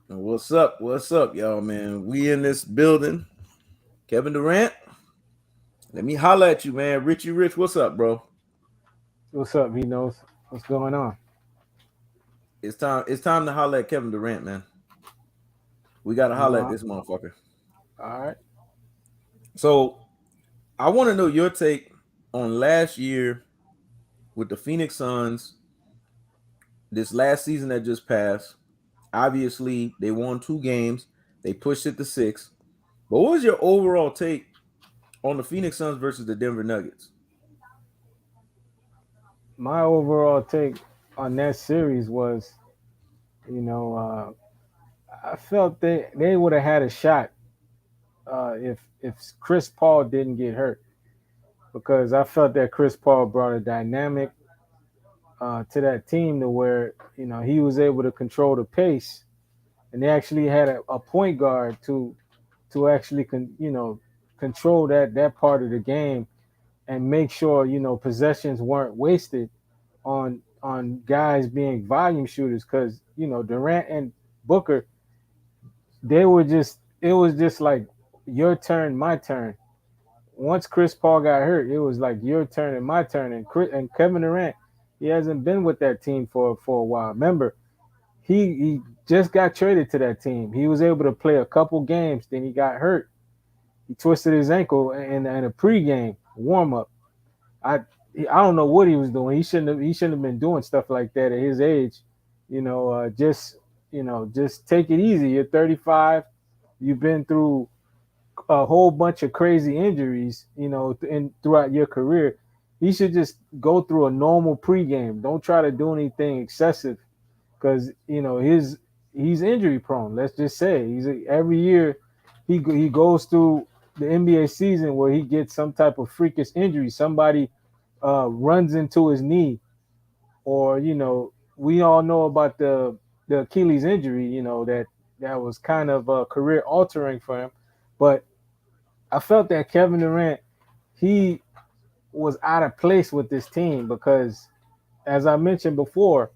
What's up? What's up, y'all, man? We in this building. Kevin Durant, let me holla at you, man. Richie Rich, what's up, bro? What's up, he knows what's going on. It's time to holla at Kevin Durant, man. We gotta You holla know, at this motherfucker. all right. So I want to know your take on last year with the Phoenix Suns, this last season that just passed. Obviously, they won 2 games. They pushed it to 6. But what was your overall take on the Phoenix Suns versus the Denver Nuggets? My overall take on that series was, you know, I felt they would have had a shot if Chris Paul didn't get hurt because I felt that Chris Paul brought a dynamic to that team to where he was able to control the pace, and they actually had a point guard to actually control that part of the game and make sure possessions weren't wasted on guys being volume shooters because Durant and Booker, they were just it was just like your turn, my turn. Once Chris Paul got hurt, it was like your turn and my turn. And Kevin Durant, he hasn't been with that team for a while. Remember, he just got traded to that team. He was able to play a couple games, then he got hurt. He twisted his ankle in a pregame warm up. I I don't know what he was doing. He shouldn't have been doing stuff like that at his age. Just take it easy. You're 35. You've been through a whole bunch of crazy injuries. Throughout your career, he should just go through a normal pregame. Don't try to do anything excessive because he's injury prone. Let's just say every year he goes through the NBA season where he gets some type of freakish injury. Somebody runs into his knee, or we all know about the Achilles injury. That was kind of career altering for him. But I felt that Kevin Durant, he was out of place with this team because, as I mentioned before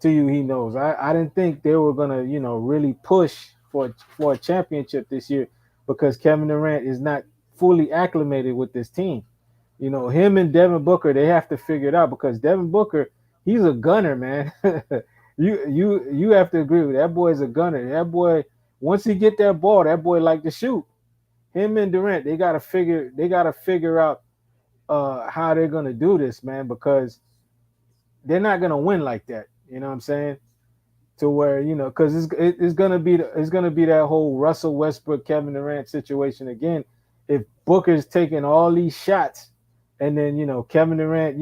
to you, he knows I didn't think they were gonna really push for a championship this year because Kevin Durant is not fully acclimated with this team. Him and Devin Booker, they have to figure it out because Devin Booker, he's a gunner, man. You have to agree with that boy's a gunner. That boy, once he get that ball, that boy like to shoot. Him and Durant, they gotta figure out how they're gonna do this, man, because they're not gonna win like that. You know what I'm saying? To where because it's gonna be that whole Russell Westbrook Kevin Durant situation again. If Booker's taking all these shots, and then Kevin Durant,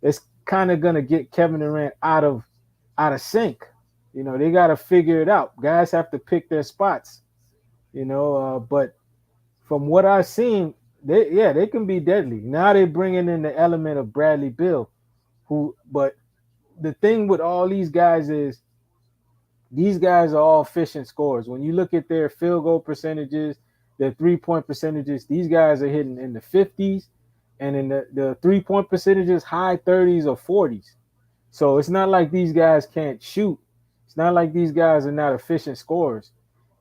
it's kind of gonna get Kevin Durant out of sync. They got to figure it out. Guys have to pick their spots. But from what I've seen, they can be deadly. Now they're bringing in the element of Bradley Beal, but the thing with all these guys is these guys are all efficient scorers. When you look at their field goal percentages, their 3-point percentages, these guys are hitting in the 50s, and in the 3-point percentages, high 30s or 40s. So it's not like these guys can't shoot. It's not like these guys are not efficient scorers.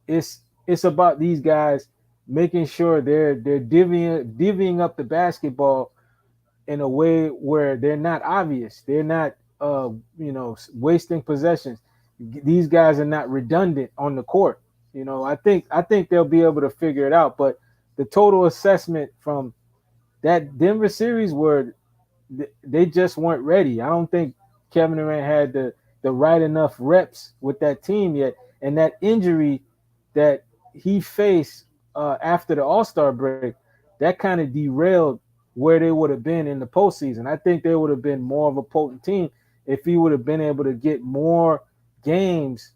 It's about these guys making sure they're divvying up the basketball in a way where they're not obvious. They're not wasting possessions. These guys are not redundant on the court. I think they'll be able to figure it out. But the total assessment from that Denver series where they just weren't ready. I don't think Kevin Durant had the right enough reps with that team yet, and that injury that he faced after the All Star break, that kind of derailed where they would have been in the postseason. I think they would have been more of a potent team if he would have been able to get more games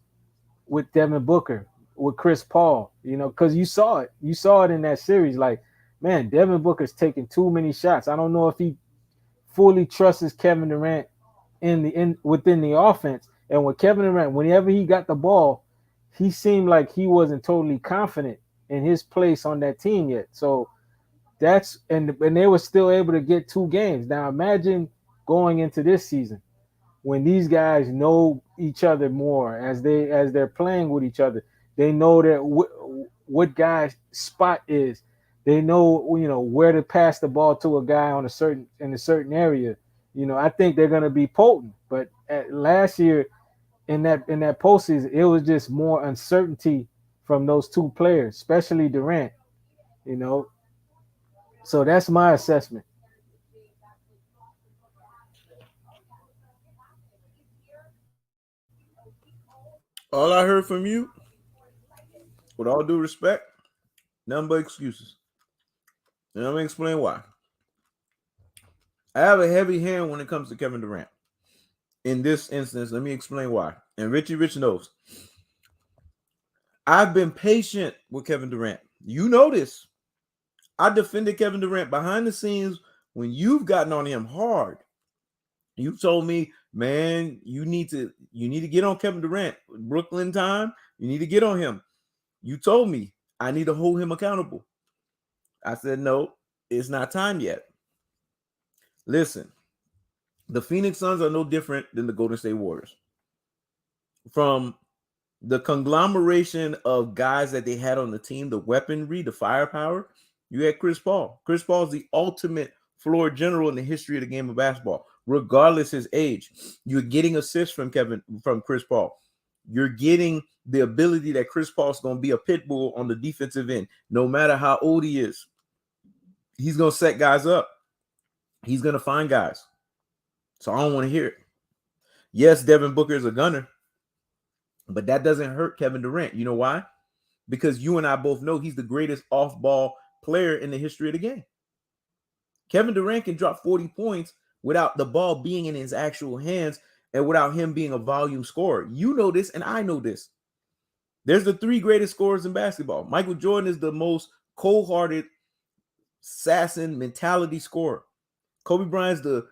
with Devin Booker, with Chris Paul, because you saw it in that series. Like, man, Devin Booker's taking too many shots. I don't know if he fully trusts Kevin Durant in within the offense. And with Kevin Durant, whenever he got the ball, he seemed like he wasn't totally confident in his place on that team yet. So and they were still able to get 2 games. Now imagine going into this season. when these guys know each other more as they're playing with each other, they know that what guy's spot is. They know where to pass the ball to a guy on a certain area. I think they're gonna be potent. But last year in that postseason, it was just more uncertainty from those two players, especially Durant. You know, so that's my assessment. All I heard from you, with all due respect, nothing but excuses. And I'm gonna explain why. I have a heavy hand when it comes to Kevin Durant. In this instance, let me explain why. And Richie Rich knows. I've been patient with Kevin Durant. You know this. I defended Kevin Durant behind the scenes when you've gotten on him hard. You told me, man, you need to get on Kevin Durant. Brooklyn time, you need to get on him. You told me I need to hold him accountable. I said, no, it's not time yet. Listen, the Phoenix Suns are no different than the Golden State Warriors. From the conglomeration of guys that they had on the team, the weaponry, the firepower, you had Chris Paul. Chris Paul is the ultimate floor general in the history of the game of basketball, regardless his age. You're getting assists from Chris Paul. You're getting the ability that Chris Paul's going to be a pit bull on the defensive end, no matter how old he is. He's going to set guys up. He's going to find guys. So I don't want to hear it. Yes, Devin Booker is a gunner, but that doesn't hurt Kevin Durant. You know why? Because you and I both know he's the greatest off-ball player in the history of the game. Kevin Durant can drop 40 points without the ball being in his actual hands and without him being a volume scorer. You know this, and I know this. There's the three greatest scorers in basketball. Michael Jordan is the most cold-hearted, assassin mentality scorer. Kobe Bryant's the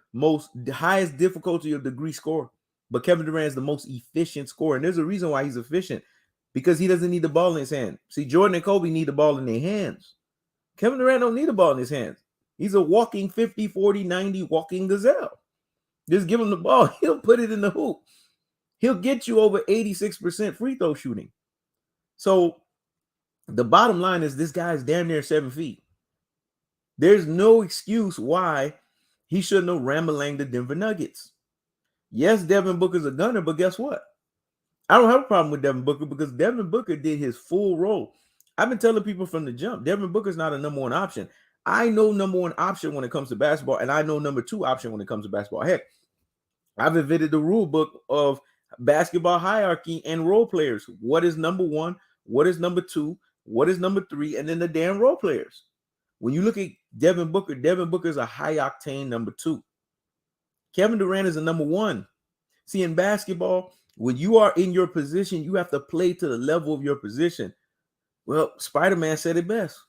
highest difficulty of degree scorer. But Kevin Durant is the most efficient scorer. And there's a reason why he's efficient. Because he doesn't need the ball in his hand. See, Jordan and Kobe need the ball in their hands. Kevin Durant don't need the ball in his hands. He's a walking 50, 40, 90 walking gazelle. Just give him the ball. He'll put it in the hoop. He'll get you over 86% free throw shooting. So the bottom line is this guy is damn near 7 feet. There's no excuse why he shouldn't have Rambling the Denver Nuggets. Yes, Devin Booker's a gunner, but guess what? I don't have a problem with Devin Booker because Devin Booker did his full role. I've been telling people from the jump, Devin Booker's not a number one option. I know number one option when it comes to basketball, and I know number two option when it comes to basketball. Heck, I've invented the rule book of basketball hierarchy and role players. What is number one? What is number two? What is number three? And then the damn role players. When you look at Devin Booker is a high octane number two. Kevin Durant is a number one. See, in basketball, when you are in your position, you have to play to the level of your position. Well, Spider-Man said it best.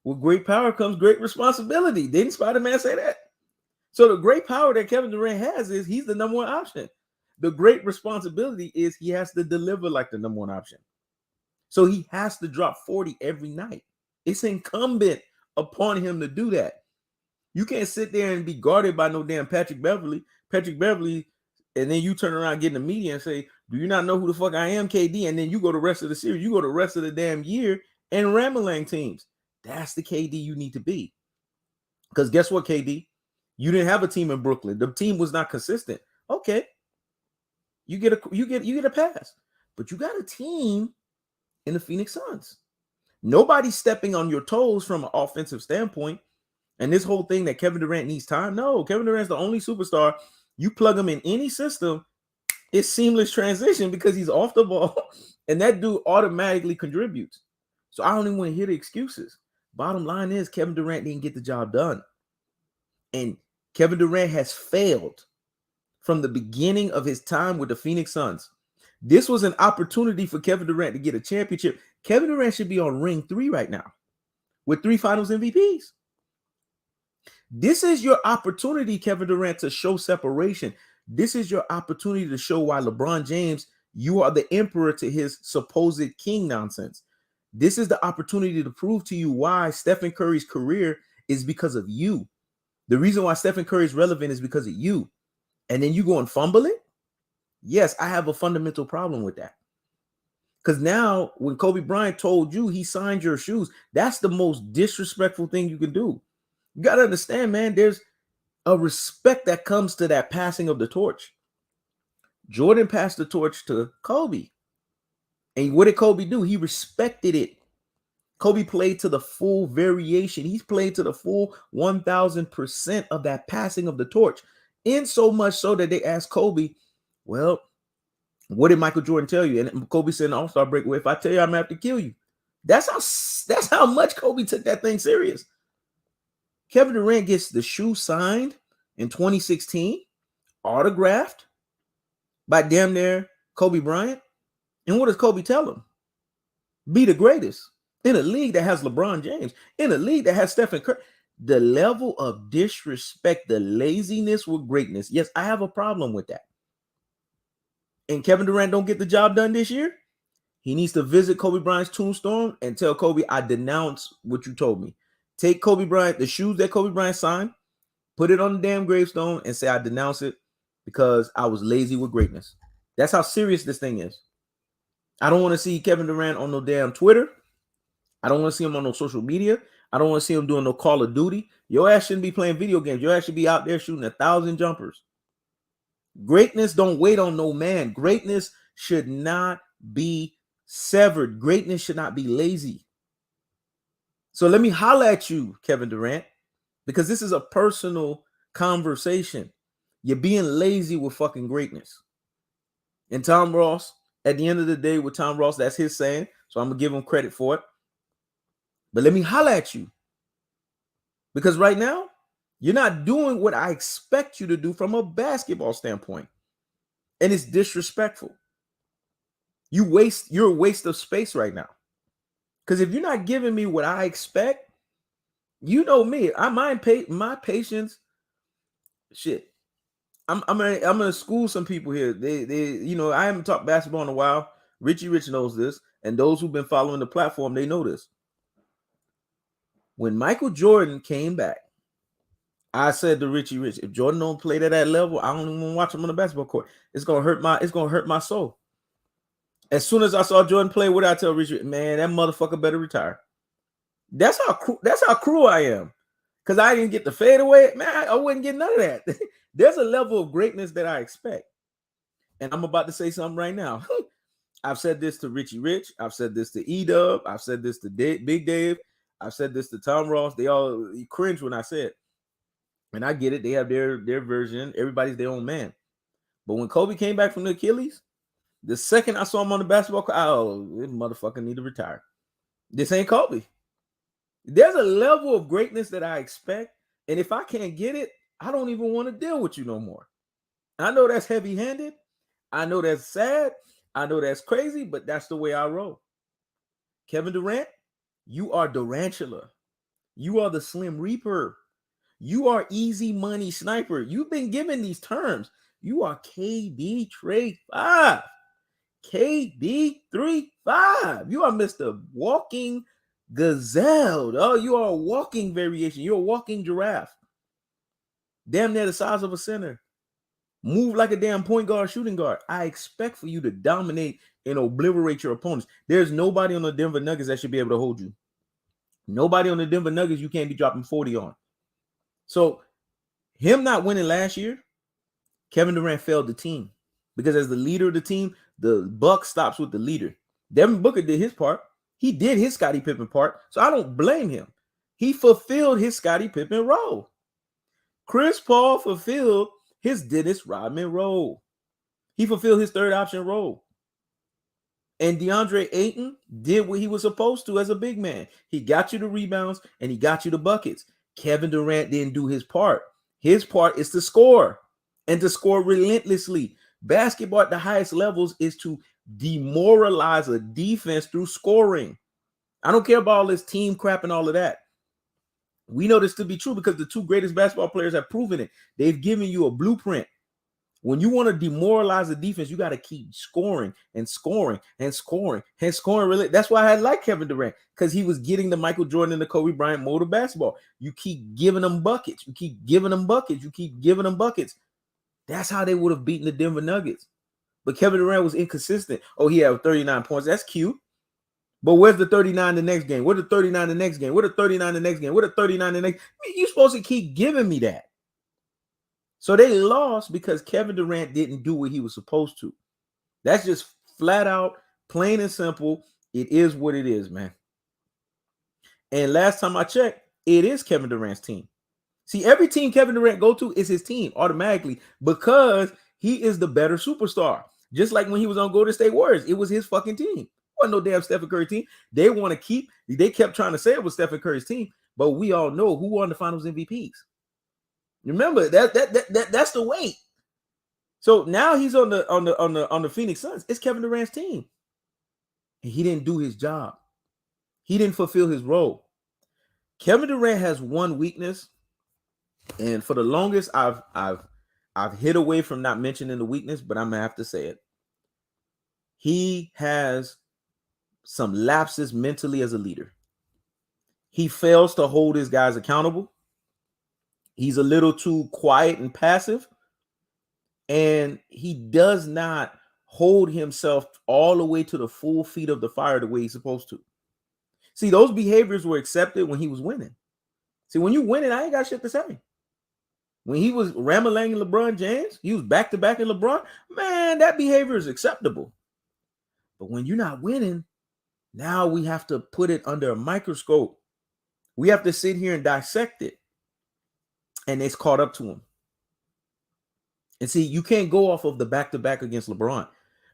With great power comes great responsibility. Didn't Spider-Man say that? So the great power that Kevin Durant has is he's the number one option. The great responsibility is he has to deliver like the number one option. So he has to drop 40 every night. It's incumbent upon him to do that. You can't sit there and be guarded by no damn Patrick Beverly. And then you turn around and get in the media and say, do you not know who the fuck I am, KD? And then you go the rest of the series, you go the rest of the damn year and Rambling teams. That's the KD you need to be. Because guess what, KD? You didn't have a team in Brooklyn. The team was not consistent. Okay. You get a pass. But you got a team in the Phoenix Suns. Nobody's stepping on your toes from an offensive standpoint. And this whole thing that Kevin Durant needs time. No, Kevin Durant's the only superstar. You plug him in any system, it's seamless transition because he's off the ball. And that dude automatically contributes. So I don't even want to hear the excuses. Bottom line is Kevin Durant didn't get the job done. And Kevin Durant has failed from the beginning of his time with the Phoenix Suns. This was an opportunity for Kevin Durant to get a championship. Kevin Durant should be on ring 3 right now with 3 finals MVPs. This is your opportunity, Kevin Durant, to show separation. This is your opportunity to show why LeBron James, you are the emperor to his supposed king nonsense. This is the opportunity to prove to you why Stephen Curry's career is because of you. The reason why Stephen Curry is relevant is because of you. And then you go and fumble it? Yes, I have a fundamental problem with that. Because now, when Kobe Bryant told you he signed your shoes, that's the most disrespectful thing you can do. You got to understand, man, there's a respect that comes to that passing of the torch. Jordan passed the torch to Kobe. And what did Kobe do? He respected it. Kobe played to the full variation. He's played to the full 1,000% of that passing of the torch. In so much so that they asked Kobe, well, what did Michael Jordan tell you? And Kobe said in the All-Star break, well, if I tell you, I'm gonna have to kill you. That's how much Kobe took that thing serious. Kevin Durant gets the shoe signed in 2016, autographed by damn near Kobe Bryant. And what does Kobe tell him? Be the greatest in a league that has LeBron James, in a league that has Stephen Curry. The level of disrespect, the laziness with greatness. Yes, I have a problem with that. And Kevin Durant don't get the job done this year. He needs to visit Kobe Bryant's tombstone and tell Kobe, I denounce what you told me. Take Kobe Bryant, the shoes that Kobe Bryant signed, put it on the damn gravestone and say, I denounce it because I was lazy with greatness. That's how serious this thing is. I don't want to see Kevin Durant on no damn Twitter. I don't want to see him on no social media. I don't want to see him doing no Call of Duty. Your ass shouldn't be playing video games. Your ass should be out there shooting 1,000 jumpers. Greatness don't wait on no man. Greatness should not be severed. Greatness should not be lazy. So let me holler at you, Kevin Durant, because this is a personal conversation. You're being lazy with fucking greatness. And Tom Ross, at the end of the day, with Tom Ross, that's his saying. So I'm going to give him credit for it. But let me holler at you. Because right now, you're not doing what I expect you to do from a basketball standpoint. And it's disrespectful. You're a waste of space right now. Because if you're not giving me what I expect, you know me. My patience. Shit. I'm gonna school some people here. They I haven't talked basketball in a while. Richie Rich knows this, and those who've been following the platform, they know this. When Michael Jordan came back, I said to Richie Rich, if Jordan don't play at that level, I don't even want to watch him on the basketball court. It's gonna hurt my soul. As soon as I saw Jordan play, what did I tell Richie? Man, that motherfucker better retire. That's how cruel I am. Because I didn't get the fade away. Man, I wouldn't get none of that. There's a level of greatness that I expect. And I'm about to say something right now. I've said this to Richie Rich. I've said this to E-Dub. I've said this to Big Dave. I've said this to Tom Ross. They all cringe when I say it. And I get it. They have their version. Everybody's their own man. But when Kobe came back from the Achilles, the second I saw him on the basketball court, this motherfucker need to retire. This ain't Kobe. There's a level of greatness that I expect. And if I can't get it, I don't even want to deal with you no more. I know that's heavy-handed. I know that's sad. I know that's crazy, but that's the way I roll. Kevin Durant, you are Durantula. You are the Slim Reaper. You are easy money sniper. You've been given these terms. You are KD Trade 5. KD 3-5. You are Mr. Walking Gazelle. Oh, you are a walking variation. You're a walking giraffe. Damn near the size of a center. Move like a damn point guard, shooting guard. I expect for you to dominate and obliterate your opponents. There's nobody on the Denver Nuggets that should be able to hold you. Nobody on the Denver Nuggets you can't be dropping 40 on. So him not winning last year, Kevin Durant failed the team. Because as the leader of the team, the buck stops with the leader. Devin Booker did his part. He did his Scottie Pippen part. So I don't blame him. He fulfilled his Scottie Pippen role. Chris Paul fulfilled his Dennis Rodman role. He fulfilled his third option role. And DeAndre Ayton did what he was supposed to as a big man. He got you the rebounds and he got you the buckets. Kevin Durant didn't do his part. His part is to score and to score relentlessly. Basketball at the highest levels is to demoralize a defense through scoring. I don't care about all this team crap and all of that. We know this to be true because the two greatest basketball players have proven it. They've given you a blueprint. When you want to demoralize the defense, you got to keep scoring and scoring and scoring and scoring. That's why I like Kevin Durant, because he was getting the Michael Jordan and the Kobe Bryant mode of basketball. You keep giving them buckets. You keep giving them buckets. You keep giving them buckets. That's how they would have beaten the Denver Nuggets. But Kevin Durant was inconsistent. Oh, he had 39 points. That's cute. But where's the 39 the next game? Where's the 39 the next game? Where's the 39 the next game? Where's the 39 the next? You're supposed to keep giving me that. So they lost because Kevin Durant didn't do what he was supposed to. That's just flat out, plain and simple. It is what it is, man. And last time I checked, it is Kevin Durant's team. See, every team Kevin Durant go to is his team automatically because he is the better superstar. Just like when he was on Golden State Warriors, it was his fucking team. It wasn't no damn Stephen Curry team. They kept trying to say it was Stephen Curry's team, but we all know who won the Finals MVPs. Remember that's the weight. So now he's on the Phoenix Suns. It's Kevin Durant's team, and he didn't do his job. He didn't fulfill his role. Kevin Durant has one weakness, and for the longest, I've hid away from not mentioning the weakness, but I'm gonna have to say it. He has some lapses mentally as a leader. He fails to hold his guys accountable. He's a little too quiet and passive, and he does not hold himself all the way to the full feet of the fire the way he's supposed to. See, those behaviors were accepted when he was winning. See, when you winning, I ain't got shit to say. When he was ramalanging LeBron James, he was back-to-back in LeBron, man, that behavior is acceptable. But when you're not winning, now we have to put it under a microscope. We have to sit here and dissect it. And it's caught up to him. And see, you can't go off of the back-to-back against LeBron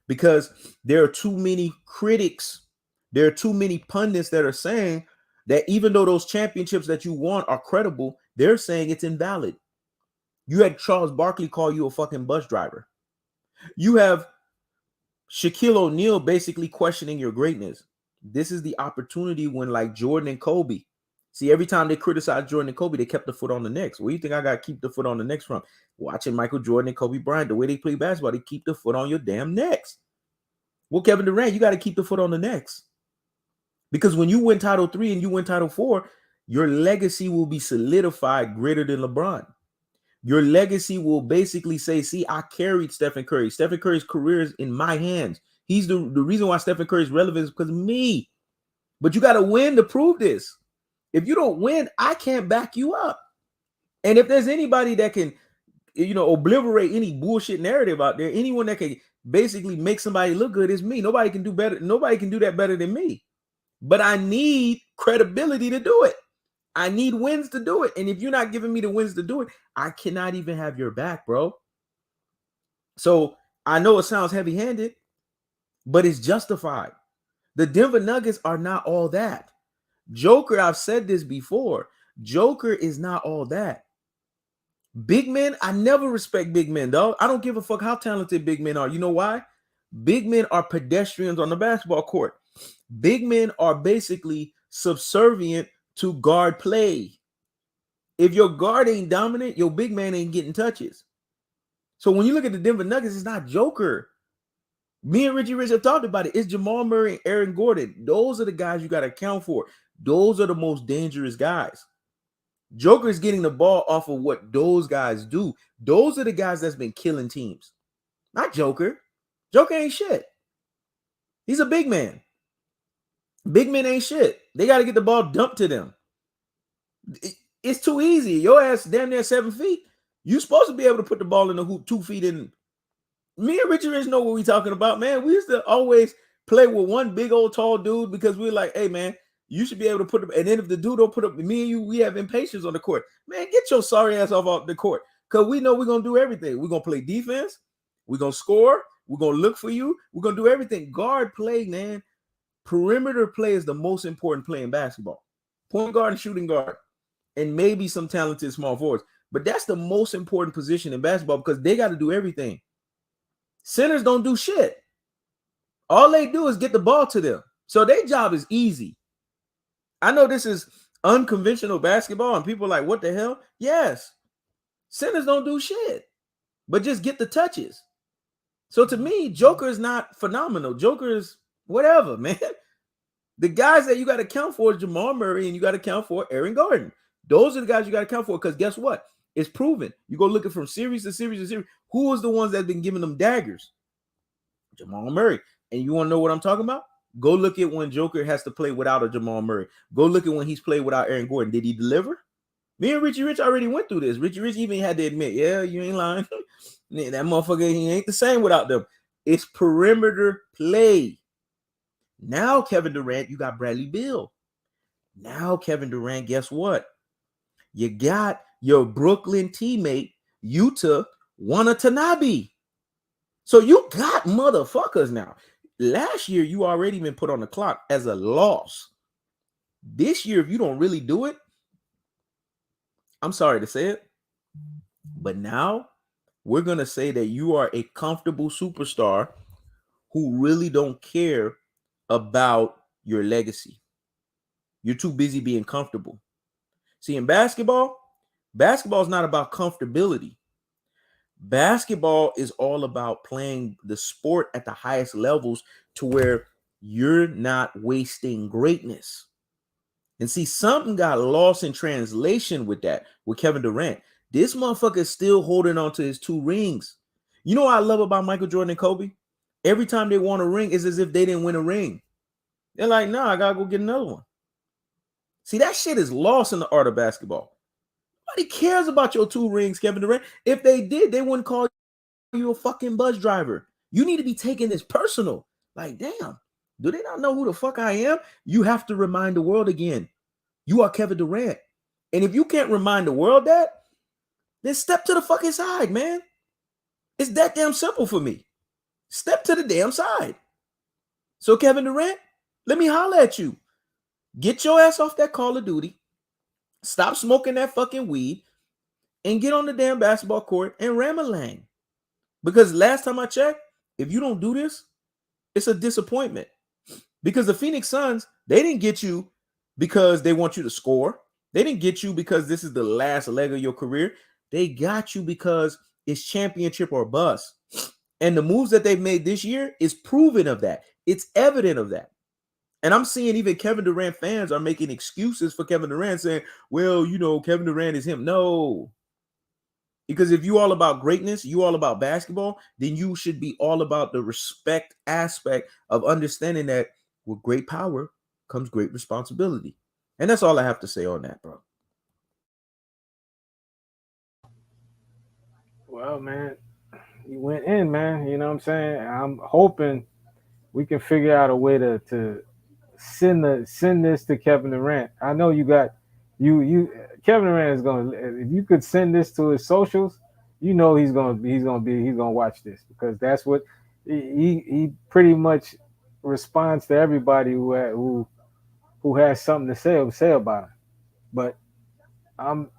because there are too many critics. There are too many pundits that are saying that even though those championships that you won are credible, they're saying it's invalid. You had Charles Barkley call you a fucking bus driver. You have Shaquille O'Neal basically questioning your greatness. This is the opportunity when, like Jordan and Kobe, see, every time they criticized Jordan and Kobe, they kept the foot on the necks. Where do you think I got to keep the foot on the necks from? Watching Michael Jordan and Kobe Bryant, the way they play basketball, they keep the foot on your damn necks. Well, Kevin Durant, you got to keep the foot on the necks. Because when you win Title 3 and you win Title 4, your legacy will be solidified greater than LeBron. Your legacy will basically say, see, I carried Stephen Curry. Stephen Curry's career is in my hands. He's the reason why Stephen Curry is relevant is because of me. But you got to win to prove this. If you don't win, I can't back you up. And if there's anybody that can, obliterate any bullshit narrative out there, anyone that can basically make somebody look good is me. Nobody can do better. Nobody can do that better than me. But I need credibility to do it. I need wins to do it. And if you're not giving me the wins to do it, I cannot even have your back, bro. So I know it sounds heavy-handed, but it's justified. The Denver Nuggets are not all that. Joker, I've said this before. Joker is not all that. Big men, I never respect big men, dog. I don't give a fuck how talented big men are. You know why? Big men are pedestrians on the basketball court. Big men are basically subservient to guard play. If your guard ain't dominant, your big man ain't getting touches. So when you look at the Denver Nuggets, it's not Joker. Me and Richie Rich have talked about it. It's Jamal Murray and Aaron Gordon. Those are the guys you got to account for. Those are the most dangerous guys. Joker is getting the ball off of what those guys do. Those are the guys that's been killing teams. Not Joker. Joker ain't shit. He's a big man. Big men ain't shit. They got to get the ball dumped to them. It's too easy. Your ass damn near 7 feet. You supposed to be able to put the ball in the hoop 2 feet in. Me and Richie Rich know what we talking about, man. We used to always play with one big old tall dude because we're like, hey, man, you should be able to put them. And then if the dude don't put up, me and you, we have impatience on the court. Man, get your sorry ass off the court because we know we're going to do everything. We're going to play defense. We're going to score. We're going to look for you. We're going to do everything. Guard play, man. Perimeter play is the most important play in basketball. Point guard and shooting guard. And maybe some talented small forwards. But that's the most important position in basketball because they got to do everything. Centers don't do shit. All they do is get the ball to them. So their job is easy. I know this is unconventional basketball and people are like, what the hell? Yes. Centers don't do shit. But just get the touches. So to me, Joker is not phenomenal. Joker is whatever, man. The guys that you got to count for is Jamal Murray and you got to count for Aaron Gordon. Those are the guys you got to count for because guess what? It's proven. You go looking from series to series to series. Who was the ones that have been giving them daggers? Jamal Murray. And you want to know what I'm talking about? Go look at when Joker has to play without a Jamal Murray. Go look at when he's played without Aaron Gordon. Did he deliver? Me and Richie Rich already went through this. Richie Rich even had to admit, yeah, you ain't lying. That motherfucker, he ain't the same without them. It's perimeter play. Now, Kevin Durant, you got Bradley Beal. Now, Kevin Durant, guess what? You got your Brooklyn teammate, Yuta Watanabe. So you got motherfuckers now. Last year, you already been put on the clock as a loss. This year, if you don't really do it, I'm sorry to say it, but now we're going to say that you are a comfortable superstar who really don't care about your legacy. You're too busy being comfortable. See, in basketball is not about comfortability. Basketball is all about playing the sport at the highest levels to where you're not wasting greatness. And see, something got lost in translation with that, with Kevin Durant. This motherfucker is still holding on to his 2 rings. You know what I love about Michael Jordan and Kobe? Every time they won a ring, it's as if they didn't win a ring. They're like, nah, I gotta go get another one. See, that shit is lost in the art of basketball. Nobody cares about your 2 rings, Kevin Durant. If they did, they wouldn't call you a fucking bus driver. You need to be taking this personal. Like, damn, do they not know who the fuck I am? You have to remind the world again. You are Kevin Durant. And if you can't remind the world that, then step to the fucking side, man. It's that damn simple for me. Step to the damn side. So, Kevin Durant, let me holler at you. Get your ass off that Call of Duty. Stop smoking that fucking weed and get on the damn basketball court and ram-a-lang. Because last time I checked, if you don't do this, it's a disappointment. Because the Phoenix Suns, they didn't get you because they want you to score. They didn't get you because this is the last leg of your career. They got you because it's championship or bust. And the moves that they've made this year is proven of that. It's evident of that. And I'm seeing even Kevin Durant fans are making excuses for Kevin Durant, saying, well, you know, Kevin Durant is him. No. Because if you all about greatness, you all about basketball, then you should be all about the respect aspect of understanding that with great power comes great responsibility. And that's all I have to say on that, bro. Well, man, you went in, man. You know what I'm saying? I'm hoping we can figure out a way to send this to Kevin Durant. I know you got you Kevin Durant is gonna, if you could send this to his socials, you know he's gonna watch this, because that's what he pretty much responds to everybody who has something to say about him. But I'm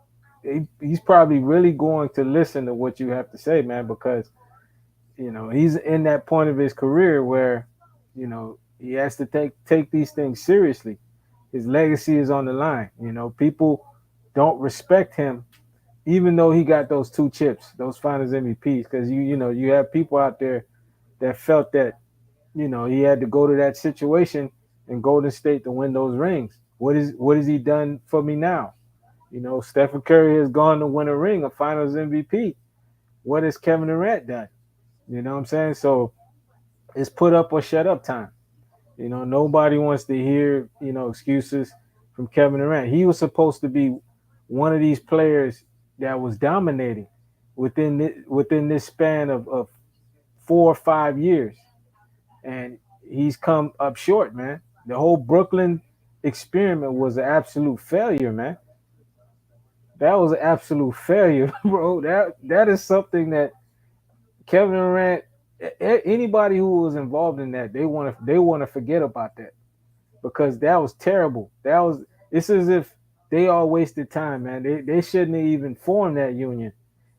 he's probably really going to listen to what you have to say, man, because he's in that point of his career where he has to take these things seriously. His legacy is on the line. People don't respect him, even though he got those 2 chips, those Finals MVPs, because you have people out there that felt that he had to go to that situation in Golden State to win those rings. What has he done for me now? Stephen Curry has gone to win a ring, a Finals MVP. What has Kevin Durant done? You know what I'm saying? So it's put up or shut up time. Nobody wants to hear, excuses from Kevin Durant. He was supposed to be one of these players that was dominating within this span of 4 or 5 years. And he's come up short, man. The whole Brooklyn experiment was an absolute failure, man. That was an absolute failure, bro. That is something that Kevin Durant, anybody who was involved in that, they want to forget about that, because that was terrible. It's as if they all wasted time, man. They shouldn't have even formed that union.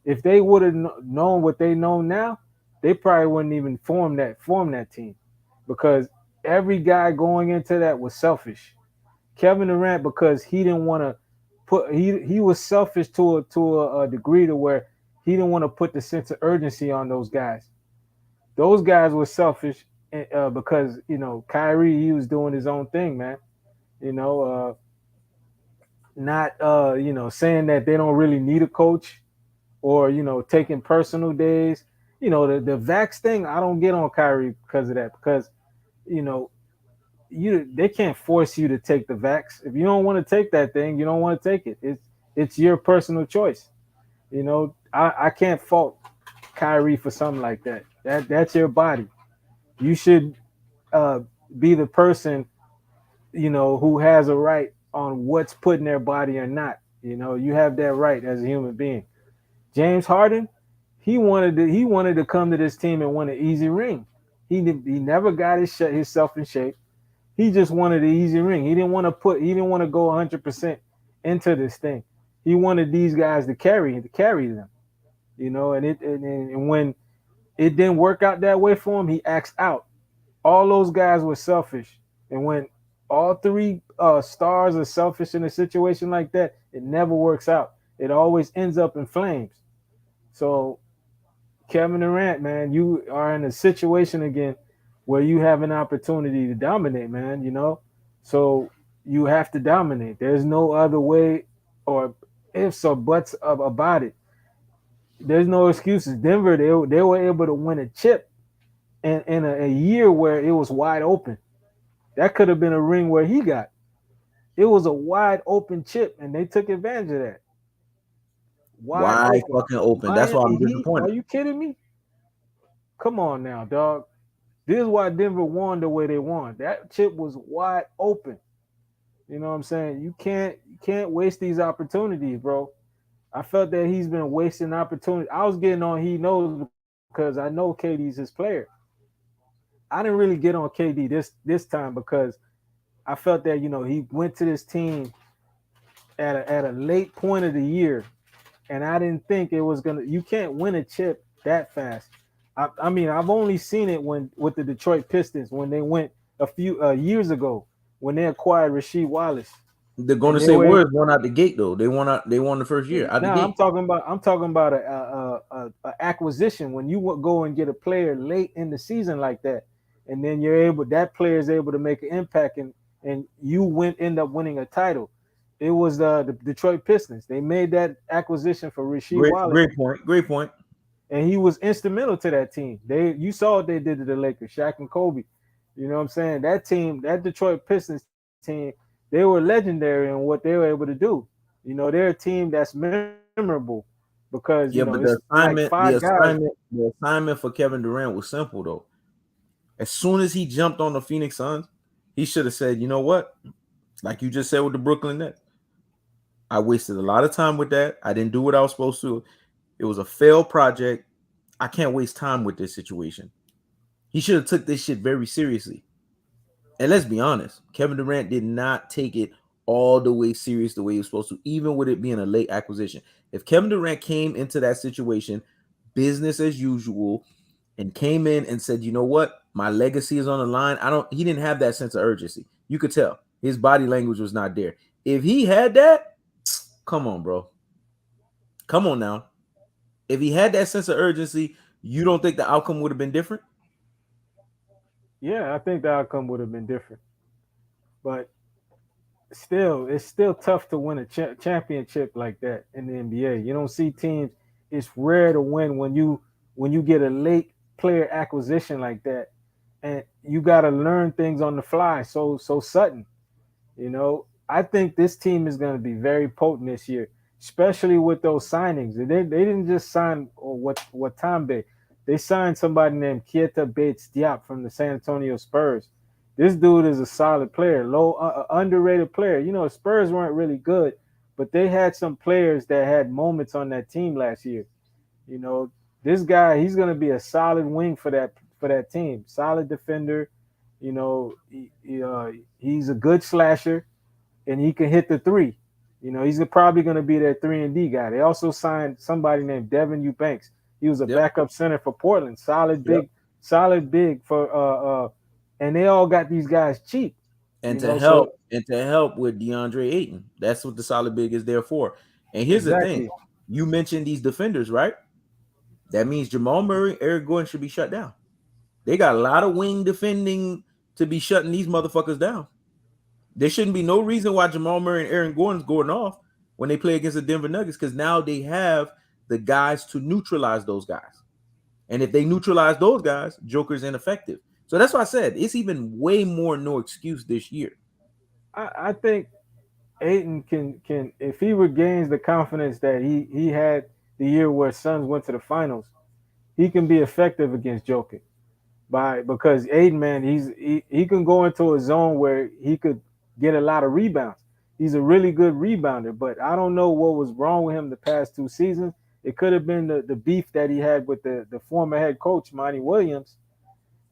If they would have known what they know now, they probably wouldn't even form that team, because every guy going into that was selfish. Kevin Durant, because he didn't want to he was selfish to a degree to where he didn't want to put the sense of urgency on those guys. Those guys were selfish because Kyrie, he was doing his own thing, man. Not saying that they don't really need a coach, or taking personal days. the vax thing. I don't get on Kyrie because of that. Because you know, they can't force you to take the vax. If you don't want to take that thing, you don't want to take it. It's your personal choice. I can't fault Kyrie for something like that. That's your body. You should uh, be the person who has a right on what's put in their body or not. You have that right as a human being. James Harden, he wanted to come to this team and win an easy ring. He never got himself in shape. He just wanted an easy ring. He didn't want to go 100% into this thing. He wanted these guys to carry them. And when it didn't work out that way for him, he axed out. All those guys were selfish, and when all three stars are selfish in a situation like that, it never works out. It always ends up in flames. So Kevin Durant, man, you are in a situation again where you have an opportunity to dominate, man. So you have to dominate. There's no other way or ifs or buts about it. There's no excuses. Denver, they were able to win a chip in a year where it was wide open. That could have been a ring where he got. It was a wide open chip, and they took advantage of that. Wide Wide open. fucking open. That's why I'm Miami Heat. Are disappointed. you kidding me? Come on now, dog. This is why Denver won the way they won. That chip was wide open. You know what I'm saying? You can't waste these opportunities, bro. I felt that he's been wasting opportunities. I was getting on he knows because I know KD's his player. I didn't really get on KD this time because I felt that he went to this team at a late point of the year, and I didn't think it was gonna. You can't win a chip that fast. I mean, I've only seen it when with the Detroit Pistons when they went a few years ago when they acquired Rasheed Wallace, They're going and to they say were words won out the gate though. They won out. They won the first year out the now I'm gate. talking about a acquisition when you go and get a player late in the season like that, and then that player is able to make an impact and you end up winning a title. It was the Detroit Pistons. They made that acquisition for Rasheed Great, Wallace, great point. Great point. and he was instrumental to that team. You saw what they did to the Lakers, Shaq and Kobe. You know what I'm saying? That team, that Detroit Pistons team, they were legendary in what they were able to do. They're a team that's memorable because Yeah, it's but like five guys. the assignment for Kevin Durant was simple though. As soon as he jumped on the Phoenix Suns, he should have said, "You know what? Like you just said with the Brooklyn Nets, I wasted a lot of time with that. I didn't do what I was supposed to. It was a failed project. I can't waste time with this situation." He should have took this shit very seriously. And let's be honest, Kevin Durant did not take it all the way serious the way he was supposed to, even with it being a late acquisition. If Kevin Durant came into that situation business as usual and came in and said, "You know what? My legacy is on the line." He didn't have that sense of urgency. You could tell his body language was not there. If he had that, come on, bro. Come on now. If he had that sense of urgency, you don't think the outcome would have been different? Yeah, I think the outcome would have been different, but still, it's still tough to win a championship like that in the NBA. You don't see teams. It's rare to win when you get a late player acquisition like that, and you got to learn things on the fly. So sudden. I think this team is going to be very potent this year, especially with those signings. They didn't just sign what Tambe. They signed somebody named Keita Bates Diop from the San Antonio Spurs. This dude is a solid player, low underrated player. Spurs weren't really good, but they had some players that had moments on that team last year. You know, this guy, he's going to be a solid wing for that team. Solid defender. He's a good slasher, and he can hit the three. He's probably going to be that 3-and-D guy. They also signed somebody named Devin Eubanks. He was a Yep. backup center for Portland. Yep. Solid big for and they all got these guys cheap. And You to know, help so and to help with DeAndre Ayton. That's what the solid big is there for. And here's the thing. exactly. You mentioned these defenders, right? That means Jamal Murray, Eric Gordon should be shut down. They got a lot of wing defending to be shutting these motherfuckers down. There shouldn't be no reason why Jamal Murray and Aaron Gordon's going off when they play against the Denver Nuggets because now they have the guys to neutralize those guys. And if they neutralize those guys, Joker's ineffective. So that's why I said it's even way more no excuse this year. I think Aiton can if he regains the confidence that he had the year where Suns went to the finals, he can be effective against Joker. Because Aiden, man, he can go into a zone where he could get a lot of rebounds. He's a really good rebounder, but I don't know what was wrong with him the past 2 seasons. It could have been the beef that he had with the former head coach Monty Williams,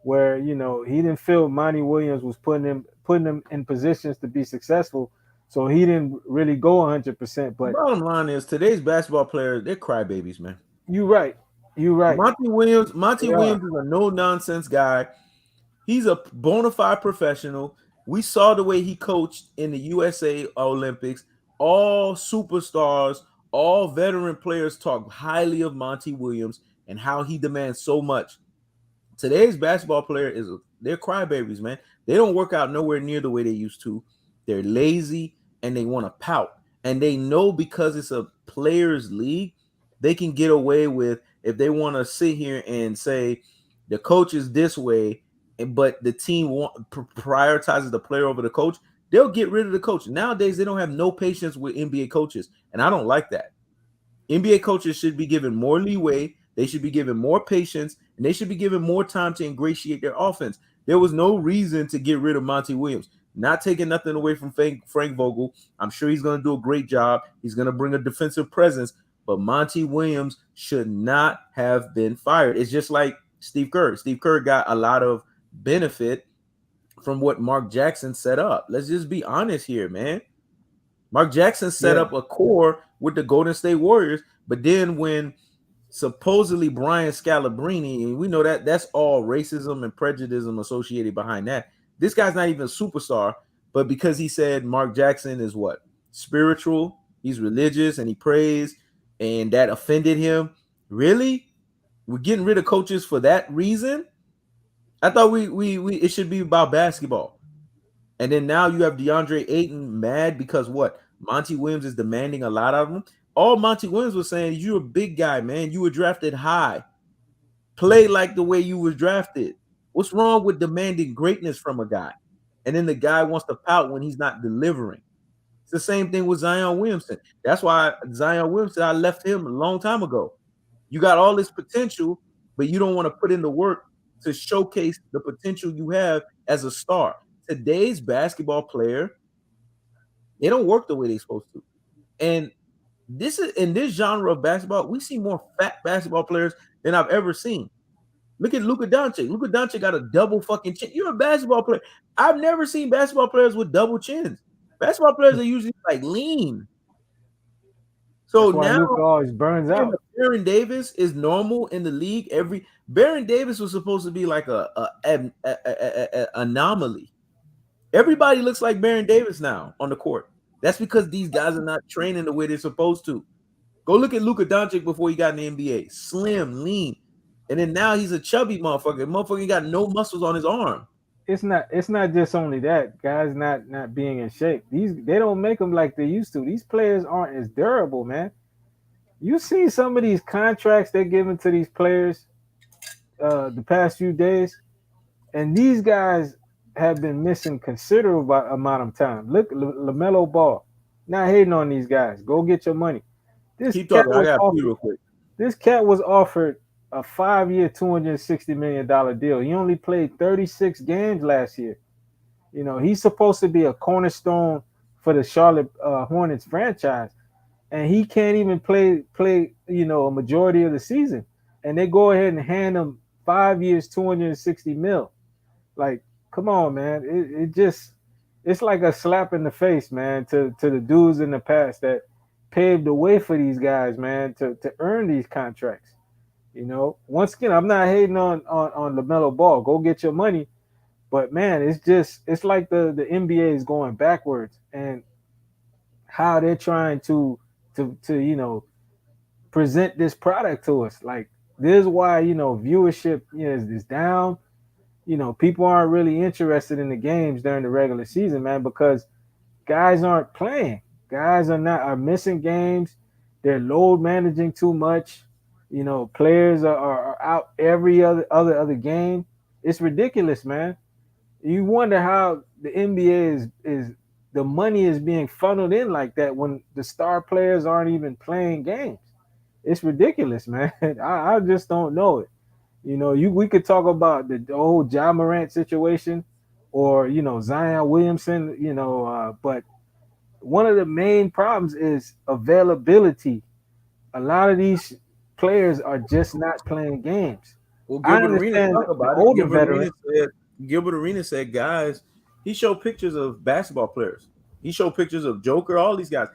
where he didn't feel Monty Williams was putting him in positions to be successful, so he didn't really go 100%. But Bottom line is today's basketball players, they're crybabies, man. you're right, you're right. Monty They are. Williams is a no nonsense guy. He's a bona fide professional. We saw the way he coached in the USA Olympics. All superstars, all veteran players talk highly of Monty Williams and how he demands so much. Today's basketball player they're crybabies, man. They don't work out nowhere near the way they used to. They're lazy and they want to pout. And they know because it's a players league, they can get away with if they want to sit here and say the coach is this way, but the team prioritizes the player over the coach, they'll get rid of the coach. Nowadays, they don't have no patience with NBA coaches, and I don't like that. NBA coaches should be given more leeway. They should be given more patience, and they should be given more time to ingratiate their offense. There was no reason to get rid of Monty Williams. Not taking nothing away from Frank Vogel. I'm sure he's going to do a great job. He's going to bring a defensive presence, but Monty Williams should not have been fired. It's just like Steve Kerr. Steve Kerr got a lot of benefit from what Mark Jackson set up. Let's just be honest here, man. Mark Jackson set Yeah, up a core with the Golden State Warriors, but then when supposedly Brian Scalabrine, and we know that that's all racism and prejudice associated behind that. This guy's not even a superstar, but because he said Mark Jackson is what? Spiritual, he's religious, and he prays, and that offended him. Really? We're getting rid of coaches for that reason? I thought we it should be about basketball. And then now you have DeAndre Ayton mad because what? Monty Williams is demanding a lot of him. All Monty Williams was saying is you're a big guy, man. You were drafted high. Play like the way you were drafted. What's wrong with demanding greatness from a guy? And then the guy wants to pout when he's not delivering. It's the same thing with Zion Williamson. That's why Zion Williamson, I left him a long time ago. You got all this potential, but you don't want to put in the work to showcase the potential you have as a star. Today's basketball player, they don't work the way they're supposed to. And this is in this genre of basketball, we see more fat basketball players than I've ever seen. Look at Luka Doncic. Luka Doncic got a double fucking chin. You're a basketball player. I've never seen basketball players with double chins. Basketball players are usually like lean. So that's why now Luca always burns out. Baron Davis is normal in the league. Every Baron Davis was supposed to be like a anomaly. Everybody looks like Baron Davis now on the court. That's because these guys are not training the way they're supposed to. Go look at Luka Doncic before he got in the NBA. Slim, lean. And then now he's a chubby motherfucker. Motherfucker got no muscles on his arm. It's not just only that guys not being in shape. They don't make them like they used to. These players aren't as durable, man. You see some of these contracts they're giving to these players the past few days, and these guys have been missing considerable amount of time. Look, LaMelo Ball. Not hating on these guys. Go get your money. This Keep cat talking. I was got to pee offered. real quick. This cat was offered a 5-year, $260 million deal. He only played 36 games last year. He's supposed to be a cornerstone for the Charlotte Hornets franchise, and he can't even play a majority of the season. And they go ahead and hand him 5 years, 260 mil. Like, come on, man. It's like a slap in the face, man, to the dudes in the past that paved the way for these guys, man, to earn these contracts. Once again, I'm not hating on LaMelo Ball. Go get your money. But man, it's like the NBA is going backwards, and how they're trying to present this product to us. Like, this is why viewership is down. People aren't really interested in the games during the regular season, man, because guys aren't playing. Guys are missing games. They're load managing too much. Players are out every other game. It's ridiculous, man. You wonder how the NBA is the money is being funneled in like that when the star players aren't even playing games. It's ridiculous, man. I just don't know it. You know, we could talk about the old Ja Morant situation, or Zion Williamson. But one of the main problems is availability. A lot of these players are just not playing games. Well, I Gilbert Arenas understand talk the about it. older veterans. Gilbert Arenas said, guys, he showed pictures of basketball players. He showed pictures of Joker, all these guys.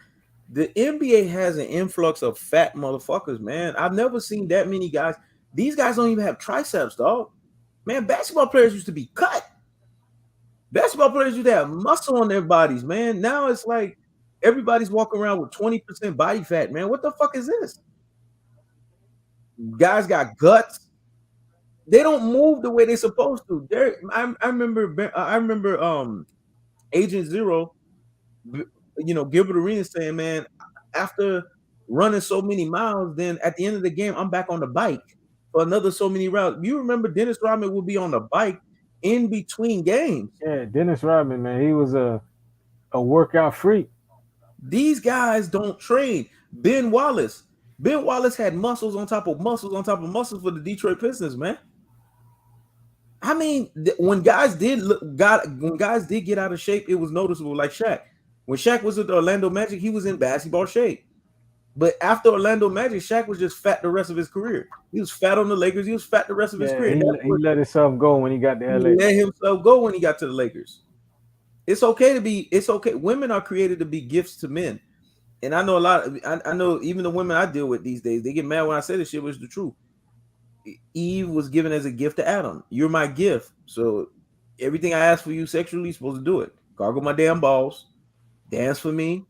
The NBA has an influx of fat motherfuckers, man. I've never seen that many guys. These guys don't even have triceps, dog. Man, basketball players used to be cut. Basketball players used to have muscle on their bodies, man. Now it's like everybody's walking around with 20% body fat, man. What the fuck is this? Guys got guts. They don't move the way they're supposed to. I remember Agent Zero, Gilbert Arenas saying, man, after running so many miles, then at the end of the game, I'm back on the bike for another so many rounds. You remember Dennis Rodman would be on the bike in between games. Yeah, Dennis Rodman, man, he was a workout freak. These guys don't train. Ben Wallace. Ben Wallace had muscles on top of muscles on top of muscles for the Detroit Pistons, man. I mean, when guys did get out of shape, it was noticeable. Like Shaq, when Shaq was with the Orlando Magic, he was in basketball shape. But after Orlando Magic, Shaq was just fat the rest of his career. He was fat on the Lakers. He was fat the rest of his Yeah, career. he let himself go when he got to He LA. let himself go when he got to the Lakers. It's okay to be. It's okay. Women are created to be gifts to men, and I know a lot. I know even the women I deal with these days, they get mad when I say this shit, but it's the truth. Eve was given as a gift to Adam. You're my gift. So everything I ask for you sexually, you're supposed to do it. Gargle my damn balls, dance for me,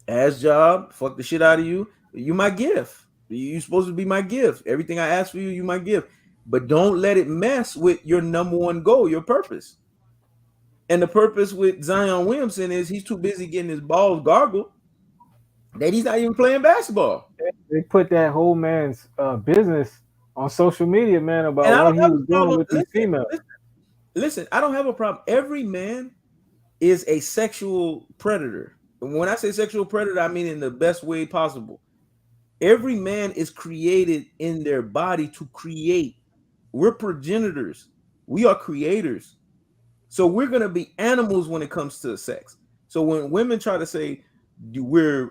ass job, fuck the shit out of you. You my gift. You're supposed to be my gift. Everything I ask for you, you my gift. But don't let it mess with your number one goal, your purpose. And the purpose with Zion Williamson is he's too busy getting his balls gargled that he's not even playing basketball. They put that whole man's business on social media, man, And about I what don't he have was a doing problem. with these females. Listen, I don't have a problem. Every man is a sexual predator. And when I say sexual predator, I mean in the best way possible. Every man is created in their body to create. We're progenitors. We are creators. So we're going to be animals when it comes to sex. So when women try to say we're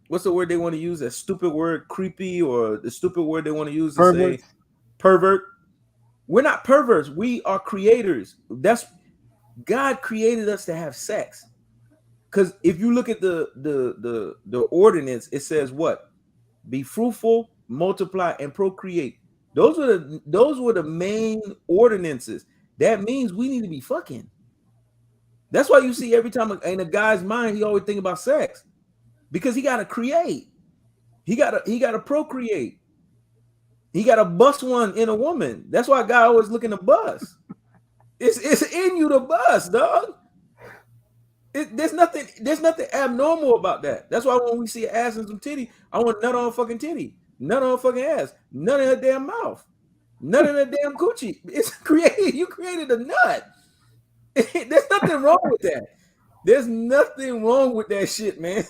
what's the word they want to use? That stupid word, creepy, or the stupid word they want to use to say Perverts. pervert. We're not perverts. We are creators. That's God created us to have sex. Because if you look at the ordinance, it says what? Be fruitful, multiply, and procreate. Those were the main ordinances. That means we need to be fucking. That's why you see every time in a guy's mind, he always think about sex. Because he gotta create. He gotta procreate. He gotta bust one in a woman. That's why a guy always looking to bust. It's in you to bust, dog. There's nothing abnormal about that. That's why when we see an ass and some titty, I want nut on a fucking titty, nut on a fucking ass, nut in her damn mouth, nut in her damn coochie. It's created. You created a nut. There's nothing wrong with that. There's nothing wrong with that shit, man.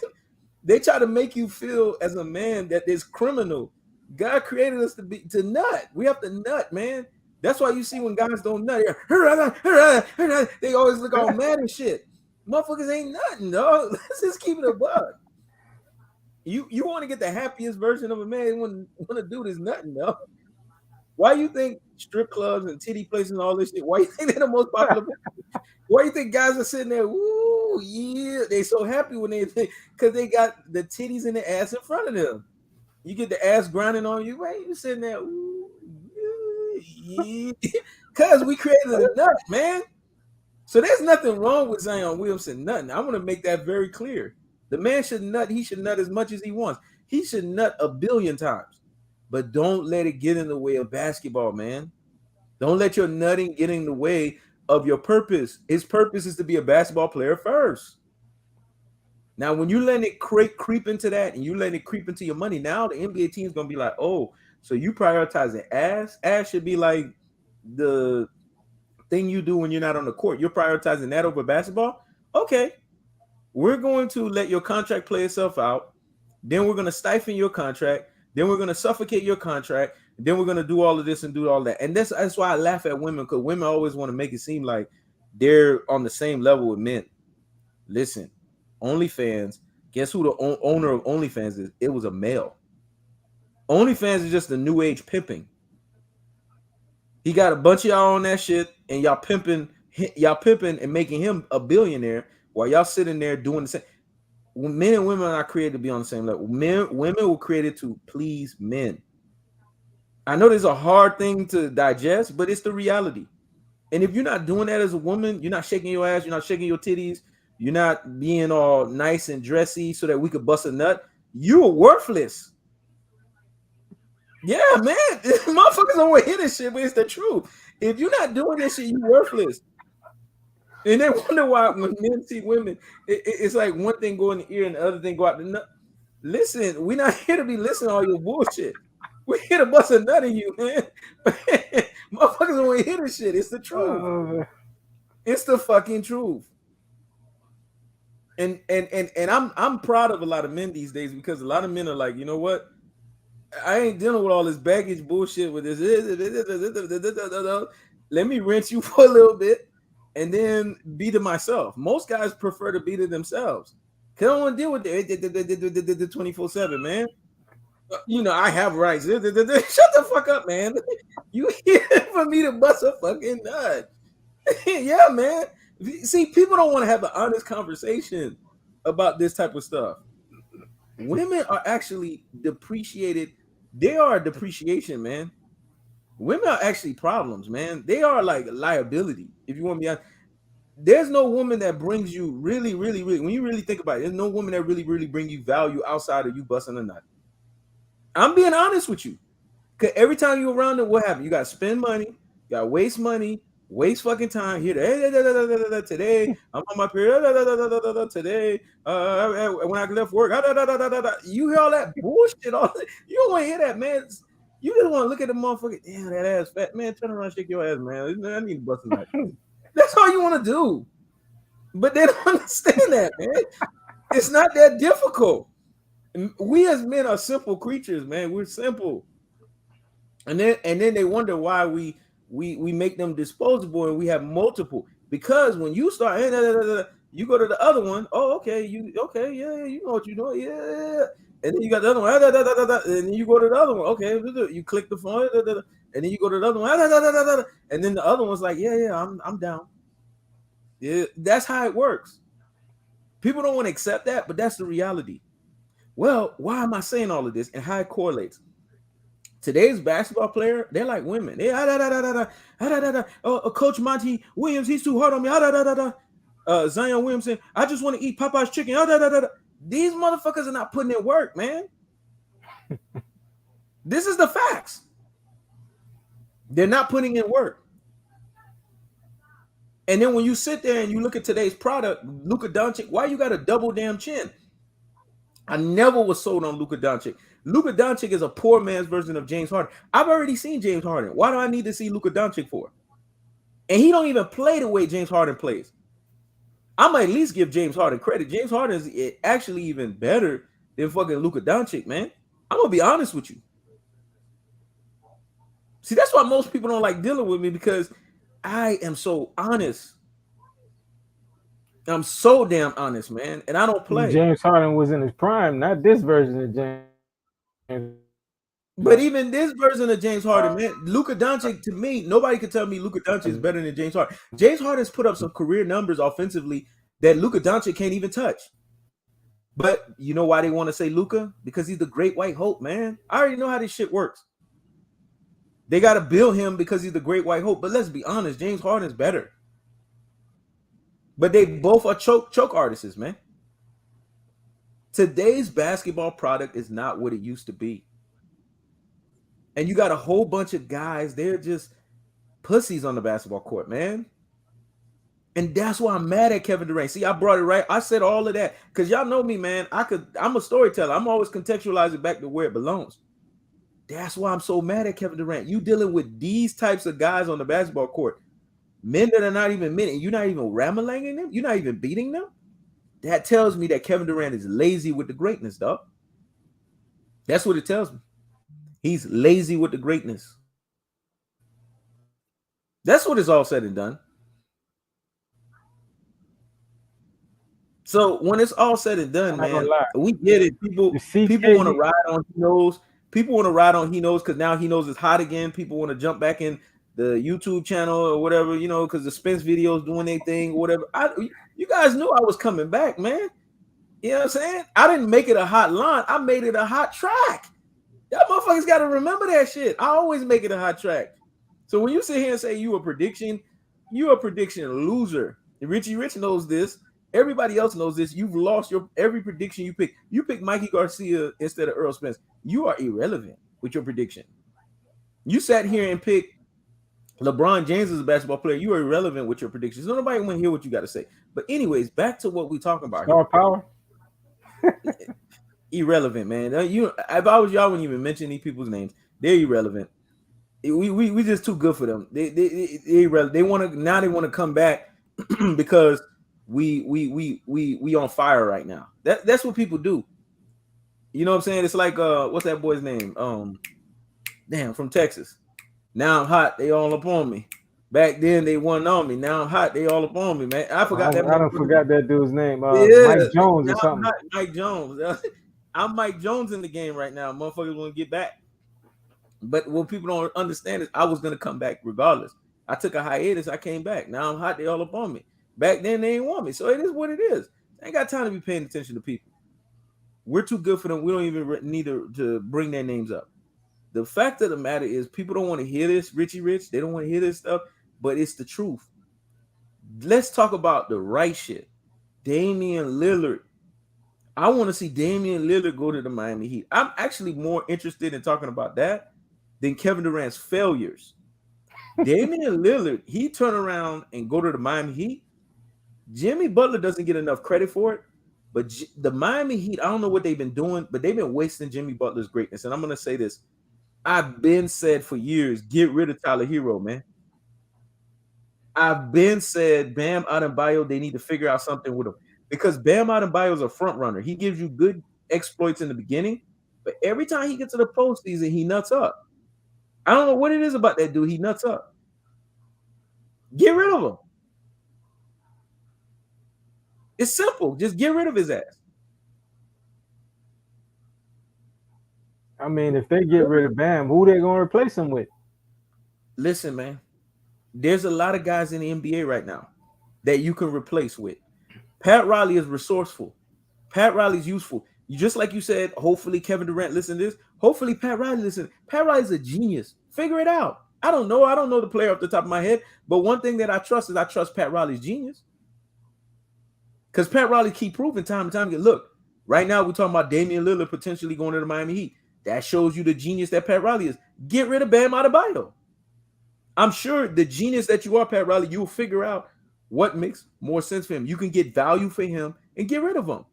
They try to make you feel as a man that is criminal. God created us to nut. We have to nut, man. That's why you see when guys don't nut, they always look all mad and shit. Motherfuckers ain't nothing, dog. Let's just keep it a buck. You want to get the happiest version of a man when a dude is nothing, dog. Why you think strip clubs and titty places and all this shit? Why you think they're the most popular? Why you think guys are sitting there? Ooh, yeah, they so happy when they think because they got the titties and the ass in front of them. You get the ass grinding on you. Why you sitting there? Ooh, yeah. Because we created a nut, man. So there's nothing wrong with Zion Williamson nutting. I want to make that very clear. The man should nut. He should nut as much as he wants. He should nut 1 billion times. But don't let it get in the way of basketball, man. Don't let your nutting get in the way of your purpose. His purpose is to be a basketball player first. Now, when you let it creep into that and you let it creep into your money, now the NBA team is going to be like, oh, So you prioritizing ass. Ass should be like the thing you do when you're not on the court. You're prioritizing that over basketball. Okay, we're going to let your contract play itself out. Then we're going to stifle your contract. Then we're going to suffocate your contract. Then we're going to do all of this and do all that. And that's why I laugh at women, because women always want to make it seem like they're on the same level with men. Listen, OnlyFans, guess who the owner of OnlyFans is? It was a male. OnlyFans is just the new age pimping. He got a bunch of y'all on that shit, and y'all pimping and making him a billionaire while y'all sitting there doing the same. Men and women are not created to be on the same level. Women were created to please men. I know this is a hard thing to digest, but it's the reality. And if you're not doing that as a woman, you're not shaking your ass, you're not shaking your titties, you're not being all nice and dressy so that we could bust a nut, you're worthless. Yeah, man. Motherfuckers don't want to hear this shit, but it's the truth. If you're not doing this shit, you're worthless. And they wonder why when men see women, it's like one thing go in the ear and the other thing go out the nut. Listen, we're not here to be listening to all your bullshit. We're here to bust a nut in you, man. Motherfuckers don't want to hear this shit. It's the truth. It's the fucking truth. And I'm proud of a lot of men these days, because a lot of men are like, you know what? I ain't dealing with all this baggage bullshit with this. Let me rinse you for a little bit and then be to myself. Most guys prefer to be to themselves. They don't want to deal with the 24/7, man. You know, I have rights. Shut the fuck up, man. You here for me to bust a fucking nut. Yeah, man. See, people don't want to have an honest conversation about this type of stuff. Women are actually depreciated. They are a depreciation, man. Women are actually problems, man. They are like liability. If you want to be honest, there's no woman that brings you really, really, really. When you really think about it, there's no woman that really, really bring you value outside of you busting a nut. I'm being honest with you. Cause every time you're around it, what happens? You gotta spend money, you gotta waste money, waste fucking time. Here today, I'm on my period. Today, when I left work, you hear all that bullshit. You don't want to hear that, man. You just want to look at the motherfucker. Damn, that ass fat, man. Turn around, shake your ass, man. I need to bust a nut. That's all you want to do. But they don't understand that, man. It's not that difficult. We as men are simple creatures, man. We're simple. And then they wonder why we make them disposable and we have multiple. Because when you start, you go to the other one. Oh, okay, yeah, you know what you're doing, yeah. And then you got the other one, and then you go to the other one. Okay, you click the phone, and then you go to the other one, and then the other one's like, yeah, I'm down. Yeah, that's how it works. People don't want to accept that, but that's the reality. Well, why am I saying all of this and how it correlates? Today's basketball player, they're like women. They Coach Monty Williams, he's too hard on me. Zion Williamson, I just want to eat Popeye's chicken. These motherfuckers are not putting in work, man. This is the facts. They're not putting in work. And then when you sit there and you look at today's product, Luka Doncic, why you got a double damn chin? I never was sold on Luka Doncic. Luka Doncic is a poor man's version of James Harden. I've already seen James Harden. Why do I need to see Luka Doncic for? And he don't even play the way James Harden plays. I might at least give James Harden credit. James Harden is actually even better than fucking Luka Doncic, man. I'm gonna be honest with you. See, that's why most people don't like dealing with me, because I am so honest. I'm so damn honest, man, and I don't play. James Harden was in his prime, not this version of James. But even this version of James Harden, man, Luka Doncic, to me, nobody could tell me Luka Doncic is better than James Harden. James Harden's put up some career numbers offensively that Luka Doncic can't even touch. But you know why they want to say Luka? Because he's the great white hope, man. I already know how this shit works. They got to bill him because he's the great white hope. But let's be honest, James Harden's better. But they both are choke artists, man. Today's basketball product is not what it used to be. And you got a whole bunch of guys, they're just pussies on the basketball court, man. And that's why I'm mad at Kevin Durant. See, I brought it right. I said all of that because y'all know me, man. I'm a storyteller. I'm always contextualizing back to where it belongs. That's why I'm so mad at Kevin Durant. You dealing with these types of guys on the basketball court, men that are not even men, and you're not even ramalanging them. You're not even beating them. That tells me that Kevin Durant is lazy with the greatness, dog. That's what it tells me. He's lazy with the greatness. That's what it's all said and done. So when it's all said and I'm done, not gonna man, lie. we get it. The People want to CK, ride on He Knows. People want to ride on He Knows because now He Knows is hot again. People want to jump back in the YouTube channel or whatever, because the Spence videos doing their thing or whatever. You guys knew I was coming back, man. You know what I'm saying? I didn't make it a hot line. I made it a hot track. Y'all motherfuckers got to remember that shit. I always make it a hot track. So when you sit here and say you a prediction loser. Richie Rich knows this. Everybody else knows this. You've lost your every prediction you pick. You pick Mikey Garcia instead of Earl Spence. You are irrelevant with your prediction. You sat here and picked LeBron James as a basketball player. You are irrelevant with your predictions. So nobody want to hear what you got to say. But anyways, back to what we talking about star here. power. Irrelevant, man. If I was y'all, wouldn't even mention these people's names. They're irrelevant. We just too good for them. They want to now. They want to come back because we on fire right now. That's what people do. You know what I'm saying? It's like what's that boy's name? Damn, from Texas. Now I'm hot. They all up on me. Back then they wasn't on me. Now I'm hot. They all up on me, man. I forgot that. I don't forgot that dude's name. Yeah, Mike Jones now or I'm something. not Mike Jones. I'm Mike Jones in the game right now. Motherfuckers want to get back. But what people don't understand is I was gonna come back regardless. I took a hiatus. I came back. Now I'm hot. They all up on me. Back then they didn't want me. So it is what it is. I ain't got time to be paying attention to people. We're too good for them. We don't even need to bring their names up. The fact of the matter is people don't want to hear this, Richie Rich. They don't want to hear this stuff, but it's the truth. Let's talk about the right shit. Damian Lillard. I want to see Damian Lillard go to the Miami Heat. I'm actually more interested in talking about that than Kevin Durant's failures. Damian Lillard, he turn around and go to the Miami Heat. Jimmy Butler doesn't get enough credit for it, but the Miami Heat, I don't know what they've been doing, but they've been wasting Jimmy Butler's greatness. And I'm going to say this. I've been said for years, get rid of Tyler Hero, man. I've been said Bam Adebayo, they need to figure out something with him because Bam Adebayo is a front runner. He gives you good exploits in the beginning, but every time he gets to the postseason, he nuts up. I don't know what it is about that dude. He nuts up. Get rid of him. It's simple. Just get rid of his ass. I mean, if they get rid of Bam, who they gonna replace him with? Listen, man. There's a lot of guys in the NBA right now that you can replace with. Pat Riley is resourceful. Pat Riley's useful. Just like you said, hopefully Kevin Durant listen to this. Hopefully Pat Riley listen. Pat Riley's a genius. Figure it out. I don't know. I don't know the player off the top of my head. But one thing that I trust is I trust Pat Riley's genius. Because Pat Riley keep proving time and time again. Look, right now we're talking about Damian Lillard potentially going to the Miami Heat. That shows you the genius that Pat Riley is. Get rid of Bam Adebayo. I'm sure the genius that you are, Pat Riley, you'll figure out what makes more sense for him. You can get value for him and get rid of him.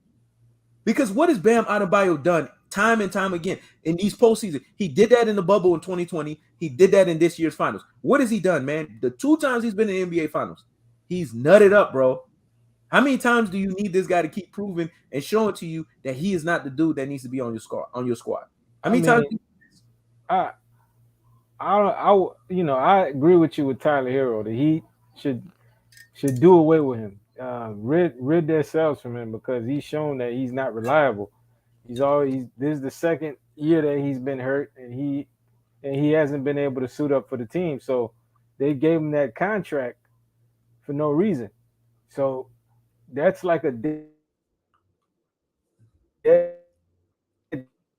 Because what has Bam Adebayo done time and time again in these postseasons? He did that in the bubble in 2020. He did that in this year's finals. What has he done, man? The 2 times he's been in the NBA finals, he's nutted up, bro. How many times do you need this guy to keep proving and showing to you that he is not the dude that needs to be on your squad? How many times? I I agree with you with Tyler Hero. The Heat should do away with him. Rid themselves from him because he's shown that he's not reliable. This is the second year that he's been hurt and he hasn't been able to suit up for the team. So they gave him that contract for no reason. So that's like a dead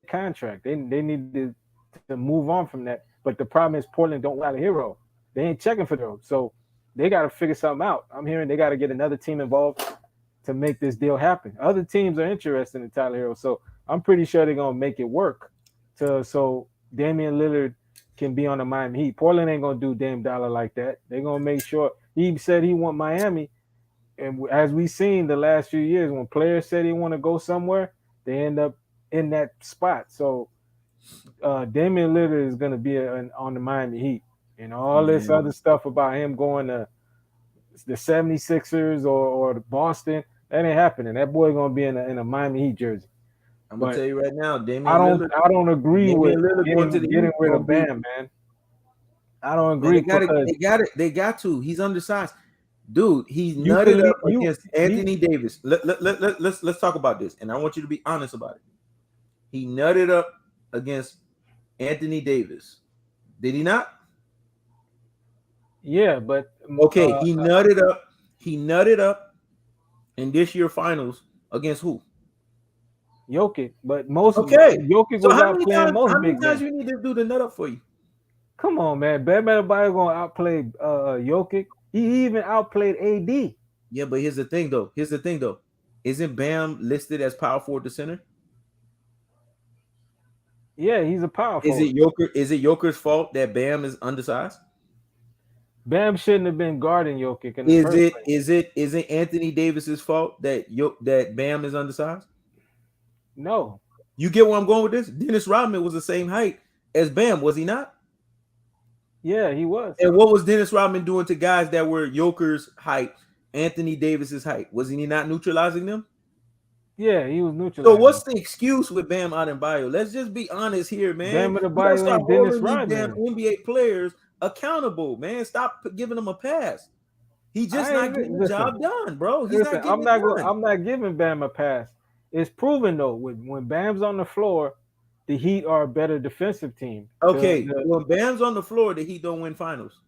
contract. They need to move on from that. But the problem is Portland don't want a hero. They ain't checking for them. So they got to figure something out. I'm hearing they got to get another team involved to make this deal happen. Other teams are interested in Tyler Hero. So I'm pretty sure they're going to make it work so Damian Lillard can be on the Miami Heat. Portland ain't going to do Dame Dollar like that. They're going to make sure. He said he want Miami. And as we've seen the last few years, when players said they want to go somewhere, they end up in that spot. So Damian Lillard is going to be on the Miami Heat. And all this Man, other stuff about him going to the 76ers or the Boston, that ain't happening. That boy going to be in a Miami Heat jersey. I'm gonna But tell you right now, I don't agree with Damian Lillard going to the getting Heat rid gonna of be, Bam, man. I don't man. agree because They got to. He's undersized, dude. He's you could nutted up you against Anthony Davis. Let's talk about this, and I want you to be honest about it. He nutted up against Anthony Davis. Did he not? yeah, but Okay, he nutted up. He nutted up in this year finals against who? Jokic, but Okay. Jokic So was out playing how most many big times men. you need to do the nut up for you? Come on, man. Bam Adebayo gonna outplay Jokic. He even outplayed AD. Yeah, but here's the thing though. Isn't Bam listed as power forward to center? Yeah, he's a power forward. Is it Joker's fault that Bam is undersized? Bam shouldn't have been guarding Jokic in the first place. Isn't Anthony Davis's fault that Bam is undersized? No. You get where I'm going with this? Dennis Rodman was the same height as Bam, was he not? Yeah, he was. And what was Dennis Rodman doing to guys that were Joker's height, Anthony Davis's height? Was he not neutralizing them? Yeah, he was So neutralizing. what's the excuse with Bam Adebayo? Let's just be honest here, man. Bam You gotta Adebayo start ain't Dennis holding these damn Rodman. NBA players accountable, man. Stop giving them a pass. He just I not ain't getting the listen. job done, bro. He's Listen, not getting it done. I'm not giving Bam a pass. It's proven though, when Bam's on the floor, the Heat are a better defensive team. Okay, when Bam's on the floor, the Heat don't win finals.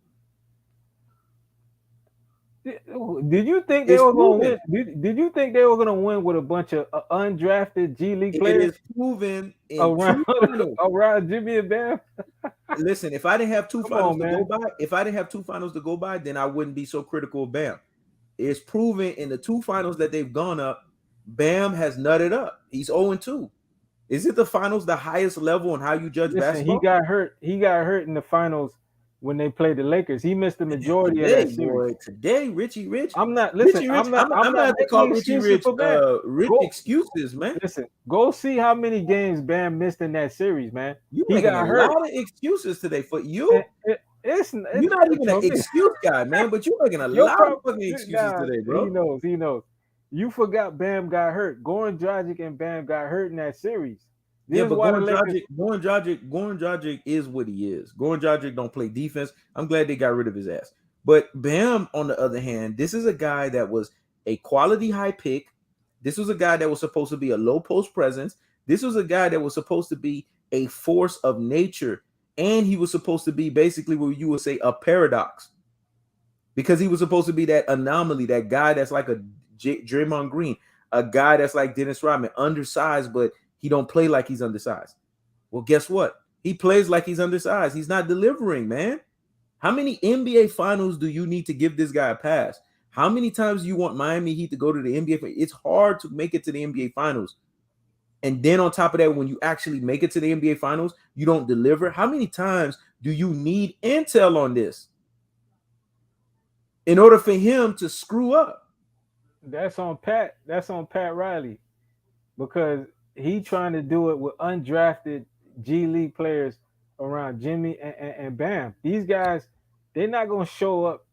Did you think they It's were going to proven. win? Did you think they were going to win with a bunch of undrafted G League It players is proven in around two finals. around Jimmy and Bam? Listen, if I didn't have two Come finals on, to go man. by, then I wouldn't be so critical of Bam. It's proven in the two finals that they've gone up, Bam has nutted up. He's 0-2. Is it the finals the highest level on how you judge Listen, basketball? He got hurt in the finals when they played the Lakers. He missed the majority of that series. Today, Richie Rich. I'm not Richie Rich. I'm not I'm not to call making Richie excuses Rich for Bam. rich Go, excuses, man. listen, go see how many games Bam missed in that series, man. You He making a got hurt. lot of excuses today for you. It's You're not even an excuse guy, man, but you're making a lot of fucking excuses today, bro. He knows. You forgot Bam got hurt. Goran Dragic and Bam got hurt in that series. Yeah, but Goran Dragic is what he is. Goran Dragic don't play defense. I'm glad they got rid of his ass. But Bam, on the other hand, this is a guy that was a quality high pick. This was a guy that was supposed to be a low post presence. This was a guy that was supposed to be a force of nature. And he was supposed to be basically what you would say a paradox. Because he was supposed to be that anomaly, that guy that's like a Draymond Green, a guy that's like Dennis Rodman, undersized, but he don't play like he's undersized. Well, guess what? He plays like he's undersized. He's not delivering, man. How many NBA finals do you need to give this guy a pass? How many times do you want Miami Heat to go to the NBA? It's hard to make it to the NBA finals. And then on top of that, when you actually make it to the NBA finals, you don't deliver. How many times do you need intel on this in order for him to screw up? That's on Pat Riley, because he trying to do it with undrafted G League players around Jimmy and Bam. These guys, they're not gonna show up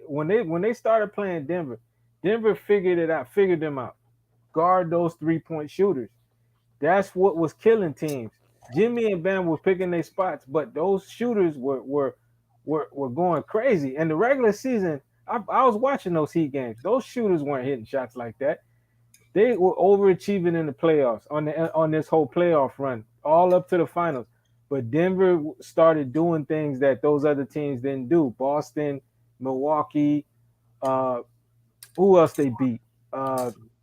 when they started playing Denver. Denver figured them out. Guard those 3-point shooters. That's what was killing teams. Jimmy and Bam were picking their spots, but those shooters were going crazy. In the regular season, I was watching those Heat games. Those shooters weren't hitting shots like that. They were overachieving in the playoffs on this whole playoff run, all up to the finals. But Denver started doing things that those other teams didn't do. Boston, Milwaukee, who else they beat?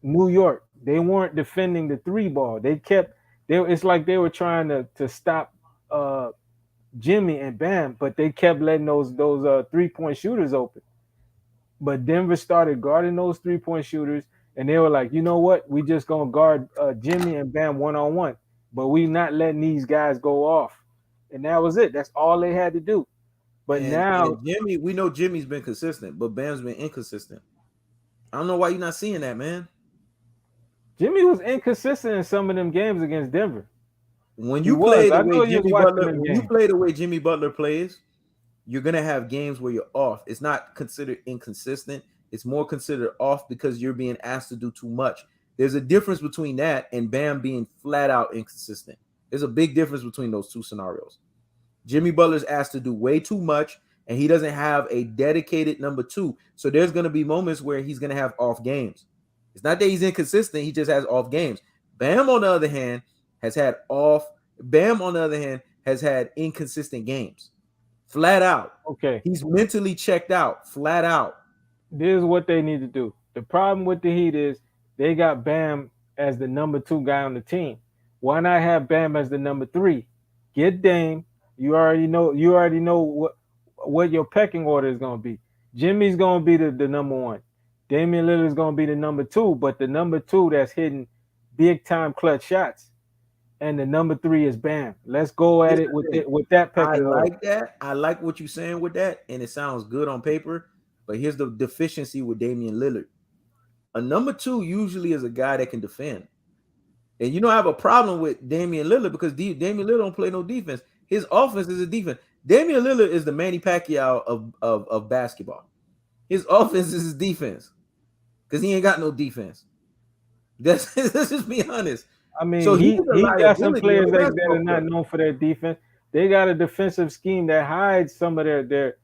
New York. They weren't defending the three ball. It's like they were trying to stop Jimmy and Bam, but they kept letting those 3-point shooters open. But Denver started guarding those 3-point shooters, and they were like, you know what? We just gonna guard Jimmy and Bam one-on-one, but we not letting these guys go off. And that was it. That's all they had to do. But now Jimmy, we know Jimmy's been consistent, but Bam's been inconsistent. I don't know why you're not seeing that, man. Jimmy was inconsistent in some of them games against Denver. when He you was. play the I way know you was Jimmy watching Butler, the when you game. play the way Jimmy Butler plays, you're gonna have games where you're off. It's not considered inconsistent. It's more considered off because you're being asked to do too much. There's a difference between that and Bam being flat out inconsistent. There's a big difference between those two scenarios. Jimmy Butler's asked to do way too much, and he doesn't have a dedicated number two. So there's going to be moments where he's going to have off games. It's not that he's inconsistent; he just has off games. Bam, on the other hand, has had off. Bam, on the other hand, has had inconsistent games. Flat out. Okay, He's mentally checked out. Flat out. this is what they need to do. The problem with the Heat is they got Bam as the number 2 guy on the team. Why not have Bam as the number 3? Get Dame. You already know. You already know what your pecking order is going to be. Jimmy's going to be the number 1. Damian Lillard is going to be the number 2, but the number 2 that's hitting big time clutch shots, and the number 3 is Bam. Let's go at Here's it the thing. with that I pecking order. like that. I like what you're saying with that, and it sounds good on paper. But here's the deficiency with Damian Lillard. A number 2 usually is a guy that can defend. And I have a problem with Damian Lillard because Damian Lillard don't play no defense. His offense is a defense. Damian Lillard is the Manny Pacquiao of basketball. His offense is his defense because he ain't got no defense. Let's just be honest. I mean, So he's a he got some liability on players the that basketball are not court. known for their defense. They got a defensive scheme that hides some of their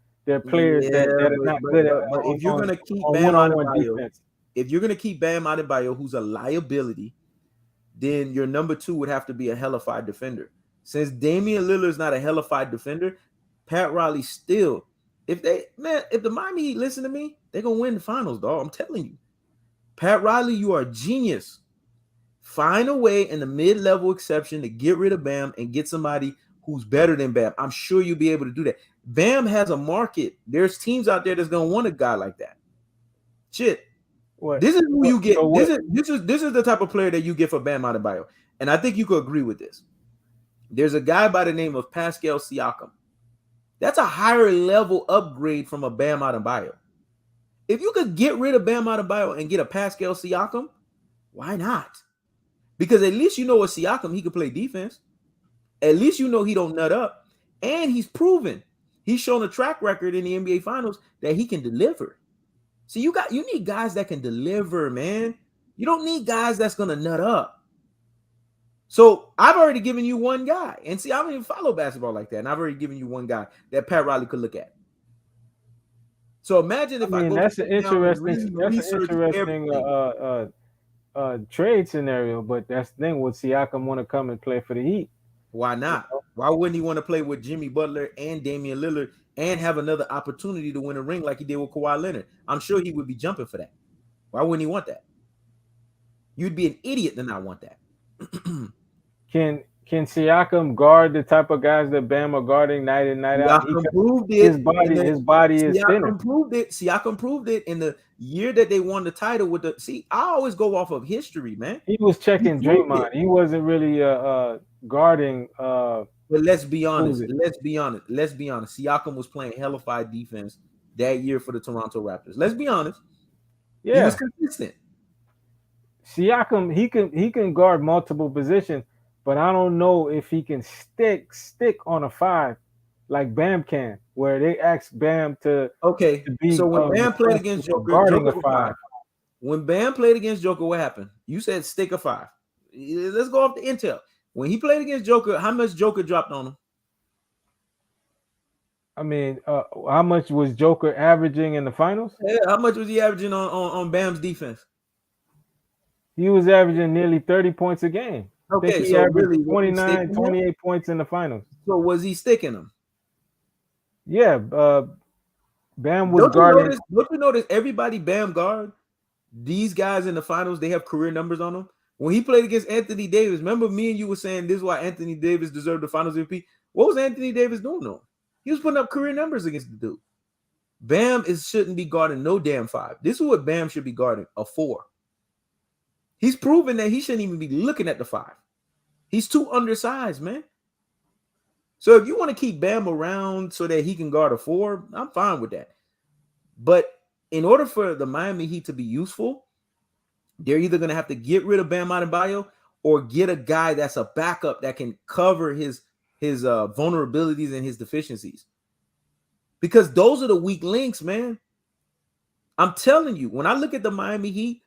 players Yeah, that are not good at but if you're on gonna keep on Bam one-on-one Adebayo, defense. if you're gonna keep Bam Adebayo, who's a liability, then your number 2 would have to be a hellified defender. Since Damian Lillard's not a hellified defender, Pat Riley still, if the Miami Heat listen to me, they're gonna win the finals, dog. I'm telling you. Pat Riley, you are a genius. Find a way in the mid-level exception to get rid of Bam and get somebody who's better than Bam. I'm sure you'll be able to do that. Bam has a market. There's teams out there that's gonna want a guy like that. Shit. What? This is who you get. So This is the type of player that you get for Bam Adebayo. And I think you could agree with this. There's a guy by the name of Pascal Siakam. That's a higher level upgrade from a Bam Adebayo. If you could get rid of Bam Adebayo and get a Pascal Siakam, why not? Because at least you know with Siakam, he can play defense. At least you know he don't nut up. And he's proven. He's shown a track record in the NBA Finals that he can deliver. So you need guys that can deliver, man. You don't need guys that's gonna nut up. So I've already given you one guy, and see, I don't even follow basketball like that, and I've already given you one guy that Pat Riley could look at. So imagine if I go that's an interesting research everything. Trade scenario, but that's the thing. Would Siakam want to come and play for the Heat? Why not? Why wouldn't he want to play with Jimmy Butler and Damian Lillard and have another opportunity to win a ring like he did with Kawhi Leonard? I'm sure he would be jumping for that. Why wouldn't he want that? You'd be an idiot to not want that. Can Siakam guard the type of guys that Bam are guarding night in, night out? Siakam proved it. His body is thinner. Siakam proved it in the year that they won the title with the. See, I always go off of history, man. He was checking Draymond. He wasn't really guarding. But let's be honest. Let's be honest. Siakam was playing hellified defense that year for the Toronto Raptors. Let's be honest. Yeah, he was consistent. Siakam, he can guard multiple positions, but I don't know if he can stick on a 5 like Bam can, where they ask Bam to be. So when Bam played against Joker, guarding a 5. When Bam played against Joker, what happened? You said stick a 5. Let's go off the intel. When he played against Joker, how much Joker dropped on him? I mean, how much was Joker averaging in the finals? Yeah, how much was he averaging on Bam's defense? He was averaging nearly 30 points a game. Okay, so really 29, 28 points in the finals. So was he sticking them? Yeah, Bam was guarding. Don't you notice everybody Bam guard? These guys in the finals, they have career numbers on them. When he played against Anthony Davis, remember me and you were saying this is why Anthony Davis deserved the finals MVP? What was Anthony Davis doing though? He was putting up career numbers against the dude. Bam shouldn't be guarding no damn 5. This is what Bam should be guarding, a 4. He's proven that he shouldn't even be looking at the 5. He's too undersized, man. So if you want to keep Bam around so that he can guard a 4, I'm fine with that. But in order for the Miami Heat to be useful, they're either going to have to get rid of Bam Adebayo or get a guy that's a backup that can cover his vulnerabilities and his deficiencies. Because those are the weak links, man. I'm telling you, when I look at the Miami Heat,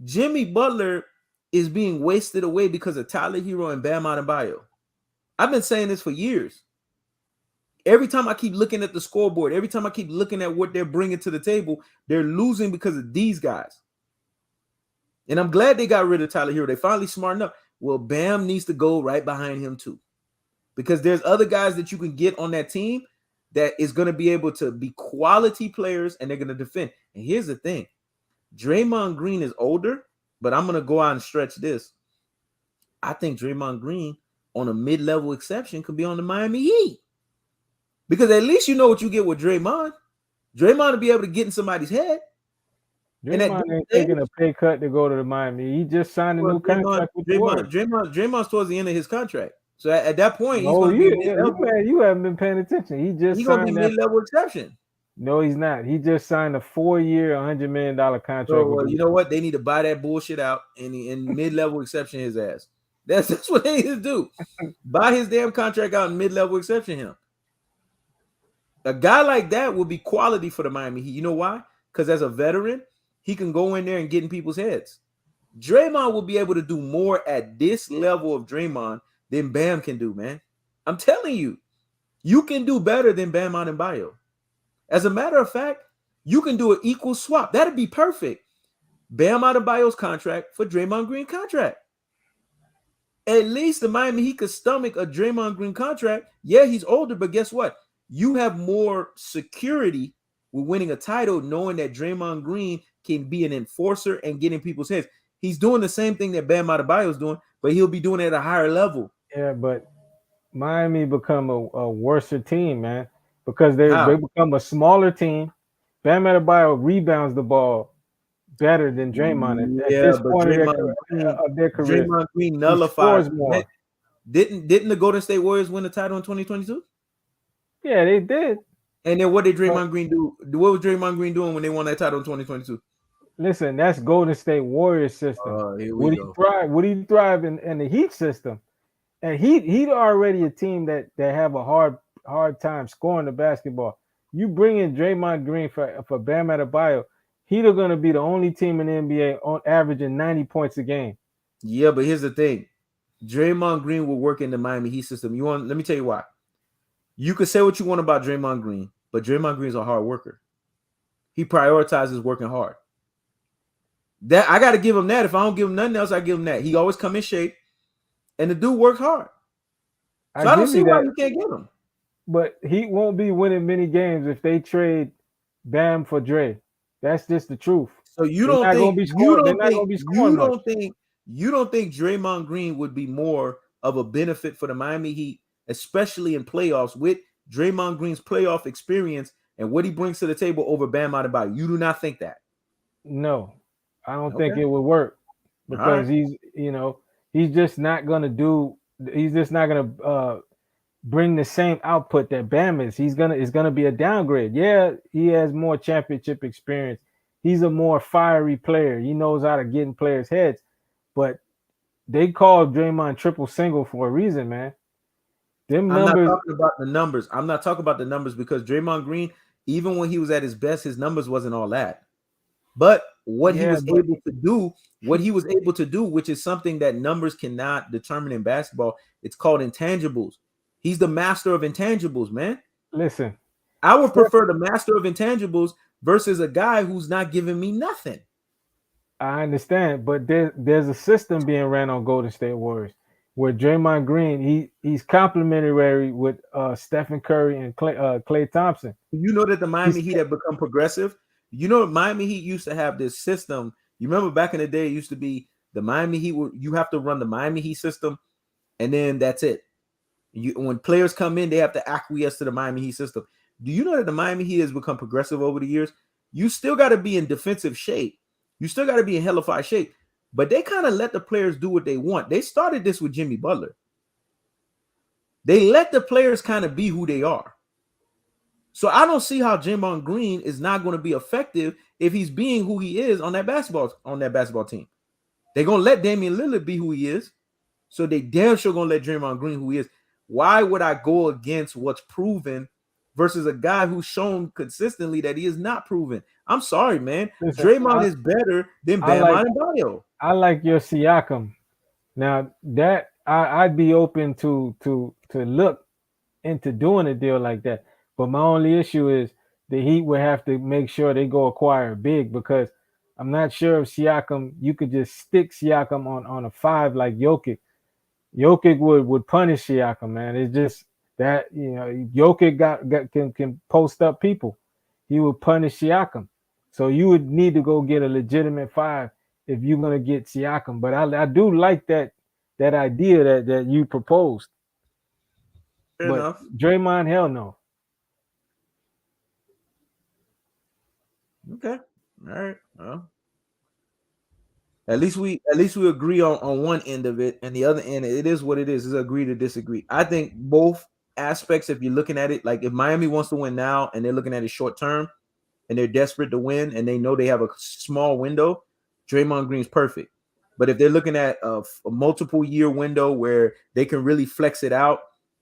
Jimmy Butler is being wasted away because of Tyler Hero and Bam Adebayo. I've been saying this for years. Every time I keep looking at the scoreboard, every time I keep looking at what they're bringing to the table, they're losing because of these guys. And I'm glad they got rid of Tyler Hero. They finally smartened up. Well, Bam needs to go right behind him too. Because there's other guys that you can get on that team that is going to be able to be quality players and they're going to defend. And here's the thing. Draymond Green is older, but I'm going to go out and stretch this. I think Draymond Green on a mid-level exception could be on the Miami Heat. Because at least you know what you get with Draymond. Draymond will be able to get in somebody's head. Draymond ain't taking a pay cut to go to the Miami. He just signed a new contract with the Warriors. Draymond's towards the end of his contract. So at that point, he's going to be mid-level. You haven't been paying attention. He's going to be mid-level exception. No, he's not. He just signed a 4-year, $100 million contract. So, you know what? They need to buy that bullshit out and mid-level exception his ass. That's what they need to do. Buy his damn contract out and mid-level exception him. A guy like that would be quality for the Miami Heat. You know why? Because as a veteran, he can go in there and get in people's heads. Draymond will be able to do more at this level of Draymond than Bam can do, man. I'm telling you, you can do better than Bam Adebayo. As a matter of fact, you can do an equal swap. That'd be perfect. Bam Adebayo's contract for Draymond Green contract. At least the Miami Heat could stomach a Draymond Green contract. Yeah, he's older, but guess what? You have more security with winning a title, knowing that Draymond Green can be an enforcer and get in people's heads. He's doing the same thing that Bam Adebayo is doing, but he'll be doing it at a higher level. Yeah, but Miami become a worser team, man, because they become a smaller team. Bam Adebayo rebounds the ball better than Draymond at this point of their career. Draymond Green nullifies more. Didn't the Golden State Warriors win the title in 2022? Yeah, they did. And then what did Draymond Green do? What was Draymond Green doing when they won that title in 2022? Listen, that's Golden State Warriors system. Would he thrive in the Heat system? And Heat already a team that have a hard time scoring the basketball. You bring in Draymond Green for Bam Adebayo, Heat are going to be the only team in the NBA on averaging 90 points a game. Yeah, but here's the thing. Draymond Green will work in the Miami Heat system. Let me tell you why. You could say what you want about Draymond Green, but Draymond Green is a hard worker. He prioritizes working hard. That I got to give him that. If I don't give him nothing else, I give him that. He always come in shape, and the dude works hard. So I don't see why you can't get him. But he won't be winning many games if they trade Bam for Dre. That's just the truth. So you don't think Draymond Green would be more of a benefit for the Miami Heat, especially in playoffs, with Draymond Green's playoff experience and what he brings to the table over Bam Adebayo? You do not think that? No, I don't think it would work because he's just not going to bring the same output that Bam is. It's gonna be a downgrade. Yeah, he has more championship experience. He's a more fiery player. He knows how to get in players' heads. But they called Draymond triple single for a reason, man. I'm not talking about the numbers. I'm not talking about the numbers because Draymond Green, even when he was at his best, his numbers wasn't all that. But what he was able to do, which is something that numbers cannot determine in basketball, it's called intangibles. He's the master of intangibles, man. Listen, I would prefer the master of intangibles versus a guy who's not giving me nothing. I understand, but there's a system being ran on Golden State Warriors where Draymond Green, he's complementary with Stephen Curry and Klay Thompson. You know that the Miami Heat have become progressive. You know, Miami Heat used to have this system. You remember back in the day, it used to be the Miami Heat. You have to run the Miami Heat system, and then that's it. When players come in, they have to acquiesce to the Miami Heat system. Do you know that the Miami Heat has become progressive over the years? You still got to be in defensive shape. You still got to be in hellified shape. But they kind of let the players do what they want. They started this with Jimmy Butler. They let the players kind of be who they are. So I don't see how Draymond Green is not going to be effective if he's being who he is on that basketball team. They're going to let Damian Lillard be who he is. So they damn sure gonna let Draymond Green, who he is. Why would I go against what's proven versus a guy who's shown consistently that he is not proven? I'm sorry, man. Listen, Draymond is better than I Bam like Adebayo. I like your Siakam. Now that I'd be open to look into doing a deal like that. But my only issue is the Heat would have to make sure they go acquire big because I'm not sure if Siakam you could just stick Siakam on a five like Jokic. Jokic would punish Siakam, man. It's just that Jokic got can post up people. He would punish Siakam. So you would need to go get a legitimate five if you're gonna get Siakam. But I do like that idea that you proposed. Fair But enough. Draymond, hell no. Okay. All right. Well, at least we agree on one end of it, and the other end, it is what it is agree to disagree. I think both aspects, if you're looking at it, like if Miami wants to win now and they're looking at it short term and they're desperate to win and they know they have a small window, Draymond Green's perfect. But if they're looking at a multiple year window where they can really flex it out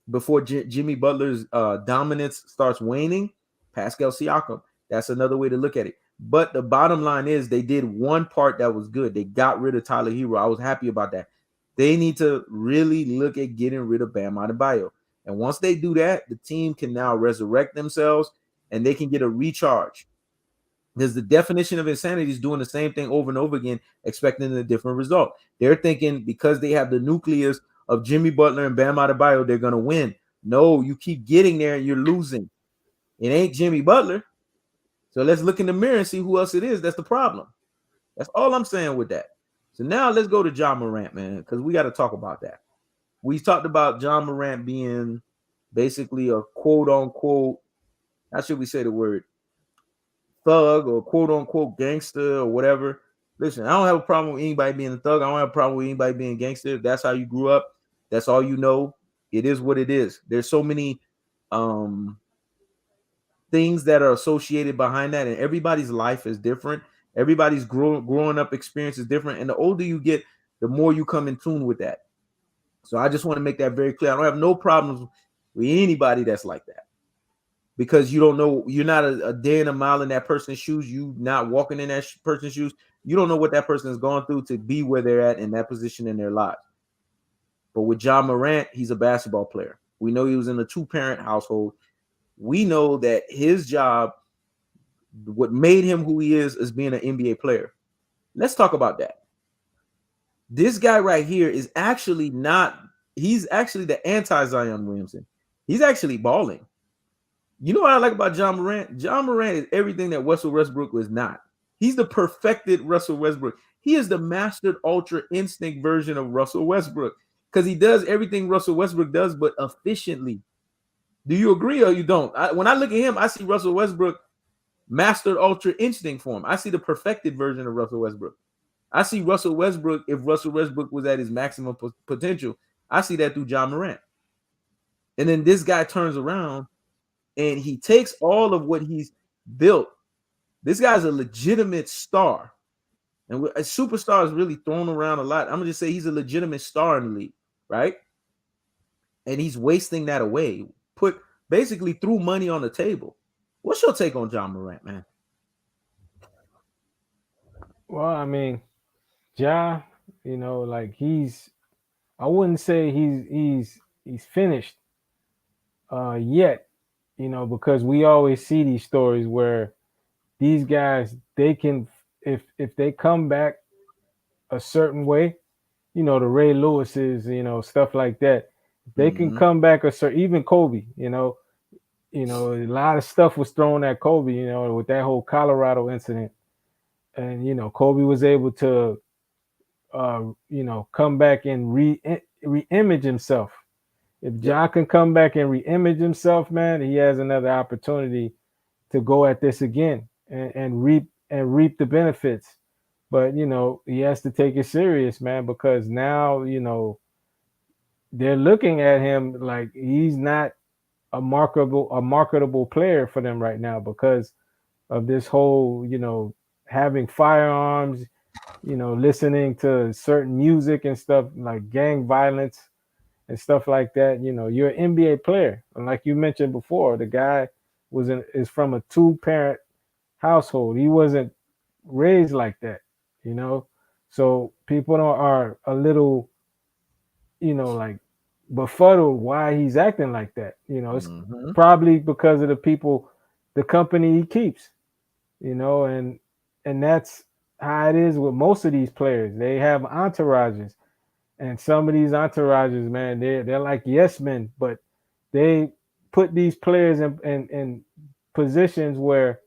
before Jimmy Butler's dominance starts waning, Pascal Siakam. That's another way to look at it. But the bottom line is they did one part that was good. They got rid of Tyler Hero. I was happy about that. They need to really look at getting rid of Bam Adebayo. And once they do that, the team can now resurrect themselves and they can get a recharge. Because the definition of insanity is doing the same thing over and over again, expecting a different result. They're thinking because they have the nucleus of Jimmy Butler and Bam Adebayo, they're going to win. No, you keep getting there and you're losing. It ain't Jimmy Butler. So let's look in the mirror and see who else it is. That's the problem. That's all I'm saying with that. So now let's go to John Morant, man, because we got to talk about that. We talked about John Morant being basically a quote unquote, how should we say the word, thug or quote unquote gangster or whatever. Listen, I don't have a problem with anybody being a thug. I don't have a problem with anybody being gangster. If that's how you grew up, that's all you know. It is what it is. There's so many things that are associated behind that, and everybody's life is different. Everybody's growing up experience is different, and the older you get, the more you come in tune with that. So I just want to make that very clear. I don't have no problems with anybody that's like that, because you don't know, you're not a day and a mile in that person's shoes. You not walking in that person's shoes. You don't know what that person has gone through to be where they're at in that position in their lives. But with John Morant, he's a basketball player. We know he was in a 2-parent household. We know that his job, what made him who he is being an NBA player. Let's talk about that. This guy right here is actually not, he's actually the anti-Zion Williamson. He's actually balling. You know what I like about John Morant? John Morant is everything that Russell Westbrook was not. He's the perfected Russell Westbrook. He is the mastered ultra instinct version of Russell Westbrook, because he does everything Russell Westbrook does, but efficiently. Do you agree or you don't? When I look at him, I see Russell Westbrook mastered ultra instinct form. I see the perfected version of Russell Westbrook. I see Russell Westbrook, if Russell Westbrook was at his maximum potential, I see that through John Morant. And then this guy turns around and he takes all of what he's built. This guy's a legitimate star. And a superstar is really thrown around a lot. I'm going to just say he's a legitimate star in the league, right? And he's wasting that away. Basically threw money on the table. What's your take on John Morant, man? Well, I mean, Ja, like I wouldn't say he's finished yet, because we always see these stories where these guys, they can, if they come back a certain way, the Ray Lewis's, stuff like that, they can come back a certain, even Kobe, a lot of stuff was thrown at Kobe, with that whole Colorado incident. And, Kobe was able to, come back and re-image himself. If Ja can come back and re-image himself, man, he has another opportunity to go at this again and reap the benefits. But he has to take it serious, man, because now they're looking at him like he's not a marketable player for them right now because of this whole having firearms. listening to certain music and stuff like gang violence and stuff like that. You're an NBA player, and like you mentioned before, the guy is from a two-parent household. He wasn't raised like that, you know. So people are a little, like befuddled why he's acting like that. It's Mm-hmm. probably because of the people, the company he keeps, and that's how it is with most of these players. They have entourages, and some of these entourages, man, they're like yes men, but they put these players in positions where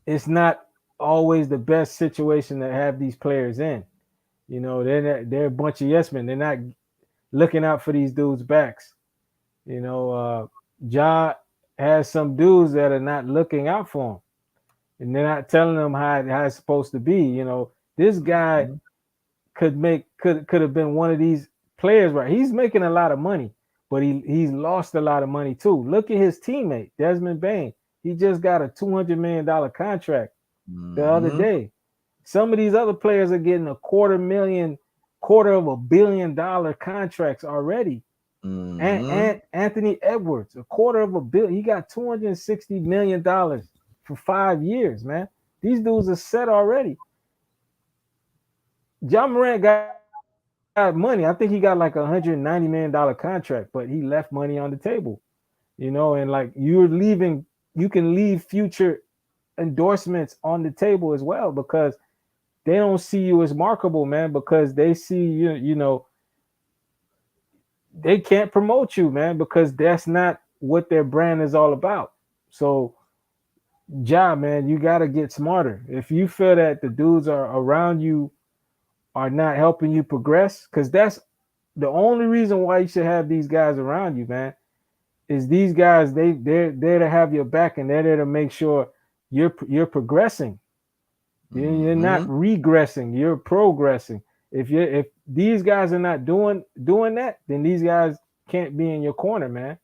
it's not always the best situation to have these players in. They're a bunch of yes men. They're not looking out for these dudes' backs. Ja has some dudes that are not looking out for him, and they're not telling them how it's supposed to be. This guy could have been one of these players, right? He's making a lot of money, but he's lost a lot of money too. Look at his teammate Desmond Bain. He just got a $200 million contract the other Mm-hmm. day. Some of these other players are getting $250 million contracts already. Mm-hmm. And Anthony Edwards, $250 million. He got $260 million for 5 years, man. These dudes are set already. John Morant got money. I think he got like $190 million contract, but he left money on the table. And like you can leave future endorsements on the table as well because they don't see you as marketable, man, because they see they can't promote you, man, because that's not what their brand is all about. So, man, you got to get smarter. If you feel that the dudes are around you are not helping you progress, because that's the only reason why you should have these guys around you, man. Is these guys they're there to have your back and they're there to make sure you're progressing. You're not Mm-hmm. regressing. You're progressing. If these guys are not doing that, then these guys can't be in your corner, man.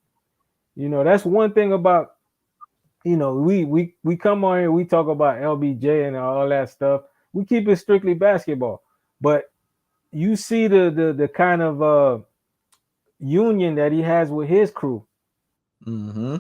That's one thing about we come on here, we talk about LBJ and all that stuff. We keep it strictly basketball, but you see the kind of union that he has with his crew. Mm-hmm.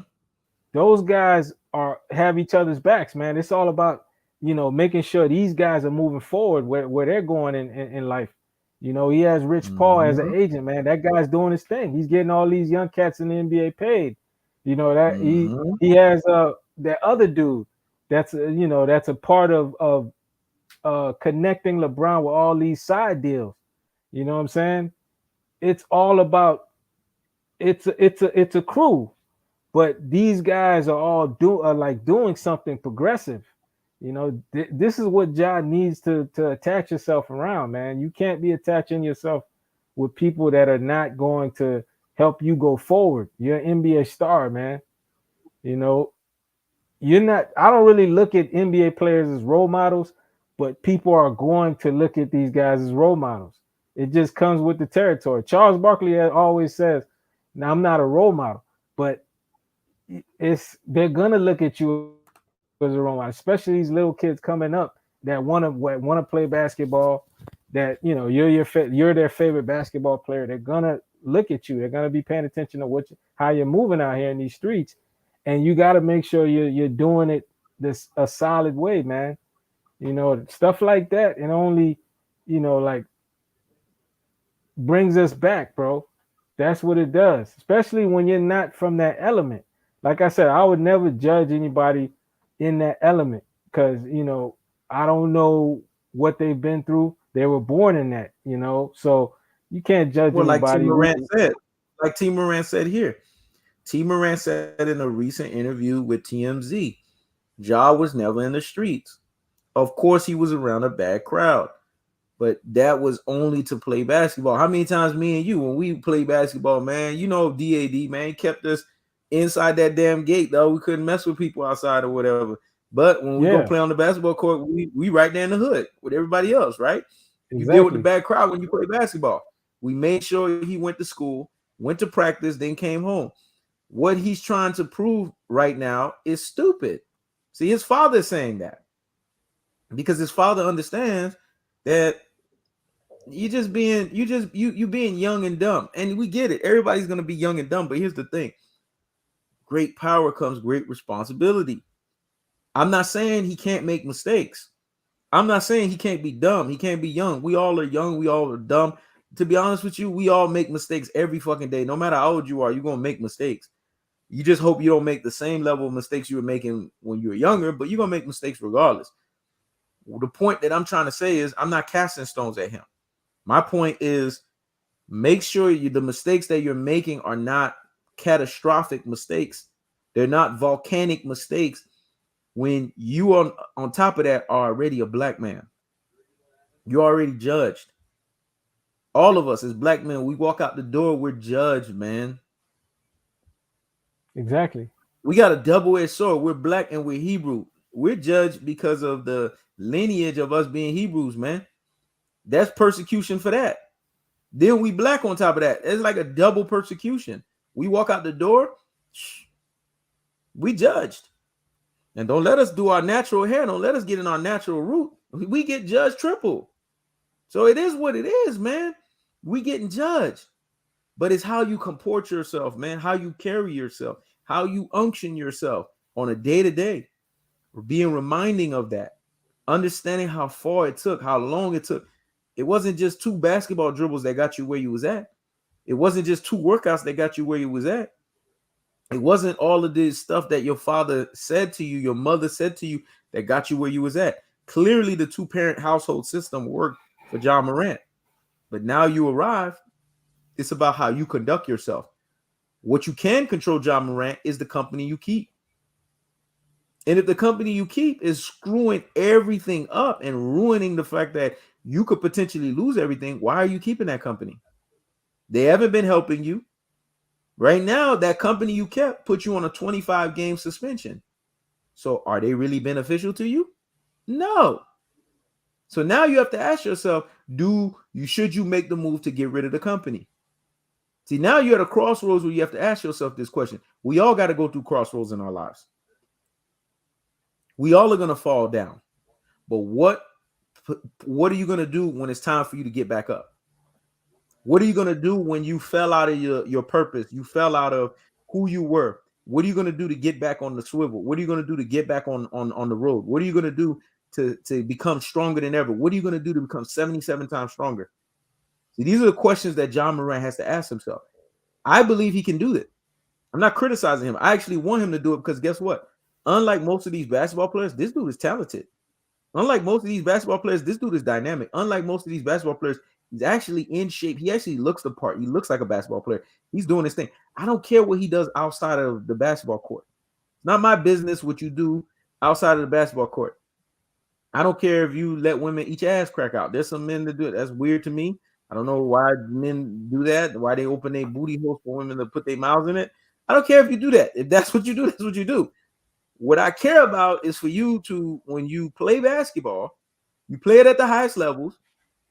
Those guys are have each other's backs, man. It's all about making sure these guys are moving forward where they're going in life. He has Rich Paul as an Mm-hmm. agent, man. That guy's doing his thing. He's getting all these young cats in the NBA paid. That Mm-hmm. he has that other dude that's a part of connecting LeBron with all these side deals. You know what I'm saying? It's all about it's a crew, but these guys are all doing something progressive. This is what John needs to attach yourself around, man. You can't be attaching yourself with people that are not going to help you go forward. You're an NBA star, man. You know, you're not. I don't really look at NBA players as role models, but people are going to look at these guys as role models. It just comes with the territory. Charles Barkley always says, "Now I'm not a role model, but they're gonna look at you as a role model, especially these little kids coming up that want to play basketball. That you're their favorite basketball player. They're gonna look at you. They're gonna be paying attention to how you're moving out here in these streets, and you got to make sure you're doing it this a solid way, man. Stuff like that, and only like brings us back, bro. That's what it does, especially when you're not from that element. Like I said, I would never judge anybody in that element because, I don't know what they've been through. They were born in that. So you can't judge Well, like T anybody. Morant said, like T Morant said here, T Morant said in a recent interview with TMZ, Ja was never in the streets. Of course, he was around a bad crowd, but that was only to play basketball. How many times me and you, when we play basketball, man, DAD, man, kept us inside that damn gate, though. We couldn't mess with people outside or whatever. But when we go Yeah, play on the basketball court, we right there in the hood with everybody else, right? You deal with the exactly. bad crowd when you play basketball. We made sure he went to school, went to practice, then came home. What he's trying to prove right now is stupid. See, his father is saying that. because his father understands that you being young and dumb. And we get it. Everybody's gonna be young and dumb. But here's the thing: great power comes great responsibility. I'm not saying he can't make mistakes. I'm not saying he can't be dumb. He can't be young. We all are young. We all are dumb. To be honest with you, we all make mistakes every fucking day. No matter how old you are, you're gonna make mistakes. You just hope you don't make the same level of mistakes you were making when you were younger, but you're gonna make mistakes regardless. The point that I'm trying to say is I'm not casting stones at him. My point is make sure the mistakes that you're making are not catastrophic mistakes. They're not volcanic mistakes when you on top of that are already a black man. You're already judged. All of us as black men, we walk out the door, we're judged, man. Exactly. We got a double-edged sword. We're black and we're Hebrew. We're judged because of the lineage of us being Hebrews, man. That's persecution for that. Then we black on top of that. It's like a double persecution. We walk out the door, we judged. And don't let us do our natural hair. Don't let us get in our natural route. We get judged triple. So it is what it is, man. We getting judged. But it's how you comport yourself, man. How you carry yourself. How you unction yourself on a day-to-day. Being reminding of that. Understanding how far it took, how long it took. It wasn't just 2 basketball dribbles that got you where you was at. It wasn't just 2 workouts that got you where you was at. It wasn't all of this stuff that your father said to you, your mother said to you that got you where you was at. Clearly, the 2-parent household system worked for John Morant. But now you arrive, it's about how you conduct yourself. What you can control, John Morant, is the company you keep. And if the company you keep is screwing everything up and ruining the fact that you could potentially lose everything, why are you keeping that company? They haven't been helping you. Right now, that company you kept put you on a 25-game suspension. So are they really beneficial to you? No. So now you have to ask yourself, should you make the move to get rid of the company? See, now you're at a crossroads where you have to ask yourself this question. We all got to go through crossroads in our lives. We all are going to fall down. But what are you going to do when it's time for you to get back up? What are you going to do when you fell out of your purpose? You fell out of who you were. What are you going to do to get back on the swivel? What are you going to do to get back on the road? What are you going to do to become stronger than ever? What are you going to do to become 77 times stronger? See, these are the questions that John Morant has to ask himself. I believe he can do it. I'm not criticizing him. I actually want him to do it because guess what? Unlike most of these basketball players, this dude is talented. Unlike most of these basketball players, this dude is dynamic. Unlike most of these basketball players, he's actually in shape. He actually looks the part. He looks like a basketball player. He's doing his thing. I don't care what he does outside of the basketball court. It's not my business what you do outside of the basketball court. I don't care if you let women eat your ass crack out. There's some men that do it. That's weird to me. I don't know why men do that, why they open their booty holes for women to put their mouths in it. I don't care if you do that. If that's what you do, that's what you do. What I care about is for you to, when you play basketball, you play it at the highest levels,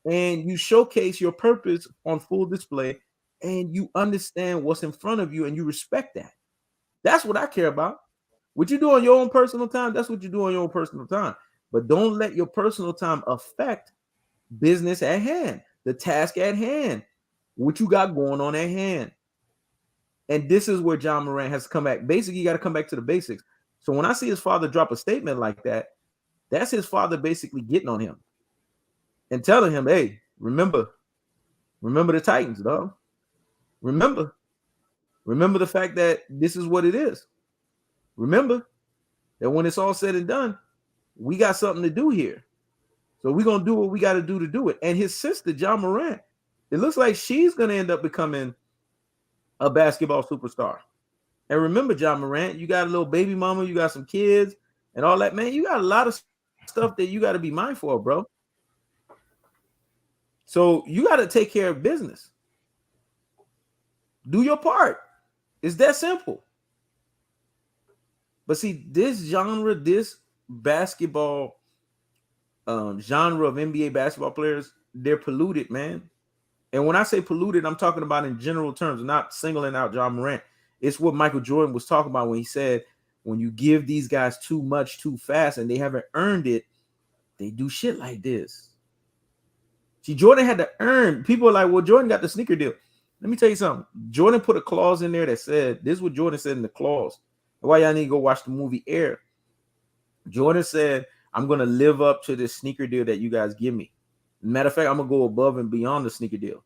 and you showcase your purpose on full display, and you understand what's in front of you, and you respect that. That's what I care about. What you do on your own personal time, that's what you do on your own personal time. But don't let your personal time affect business at hand, the task at hand, what you got going on at hand. And this is where John Morant has to come back. Basically, you got to come back to the basics. So when I see his father drop a statement like that, that's his father basically getting on him and telling him, hey, remember the Titans, dog. Remember the fact that this is what it is. Remember that when it's all said and done, we got something to do here. So we're going to do what we got to do it. And his sister, John Morant, it looks like she's going to end up becoming a basketball superstar. And remember, John Morant, you got a little baby mama, you got some kids and all that, man. You got a lot of stuff that you got to be mindful of, bro. So you got to take care of business. Do your part. It's that simple. But see, this genre, this basketball genre of NBA basketball players, they're polluted, man. And when I say polluted, I'm talking about in general terms, not singling out John Morant. It's what Michael Jordan was talking about when he said, when you give these guys too much too fast and they haven't earned it, They do shit like this. See, Jordan had to earn. People are like, well, Jordan got the sneaker deal. Let me tell you something. Jordan put a clause in there that said, this is what Jordan said in the clause. Why y'all need to go watch the movie Air. Jordan said, I'm going to live up to this sneaker deal that you guys give me. Matter of fact, I'm going to go above and beyond the sneaker deal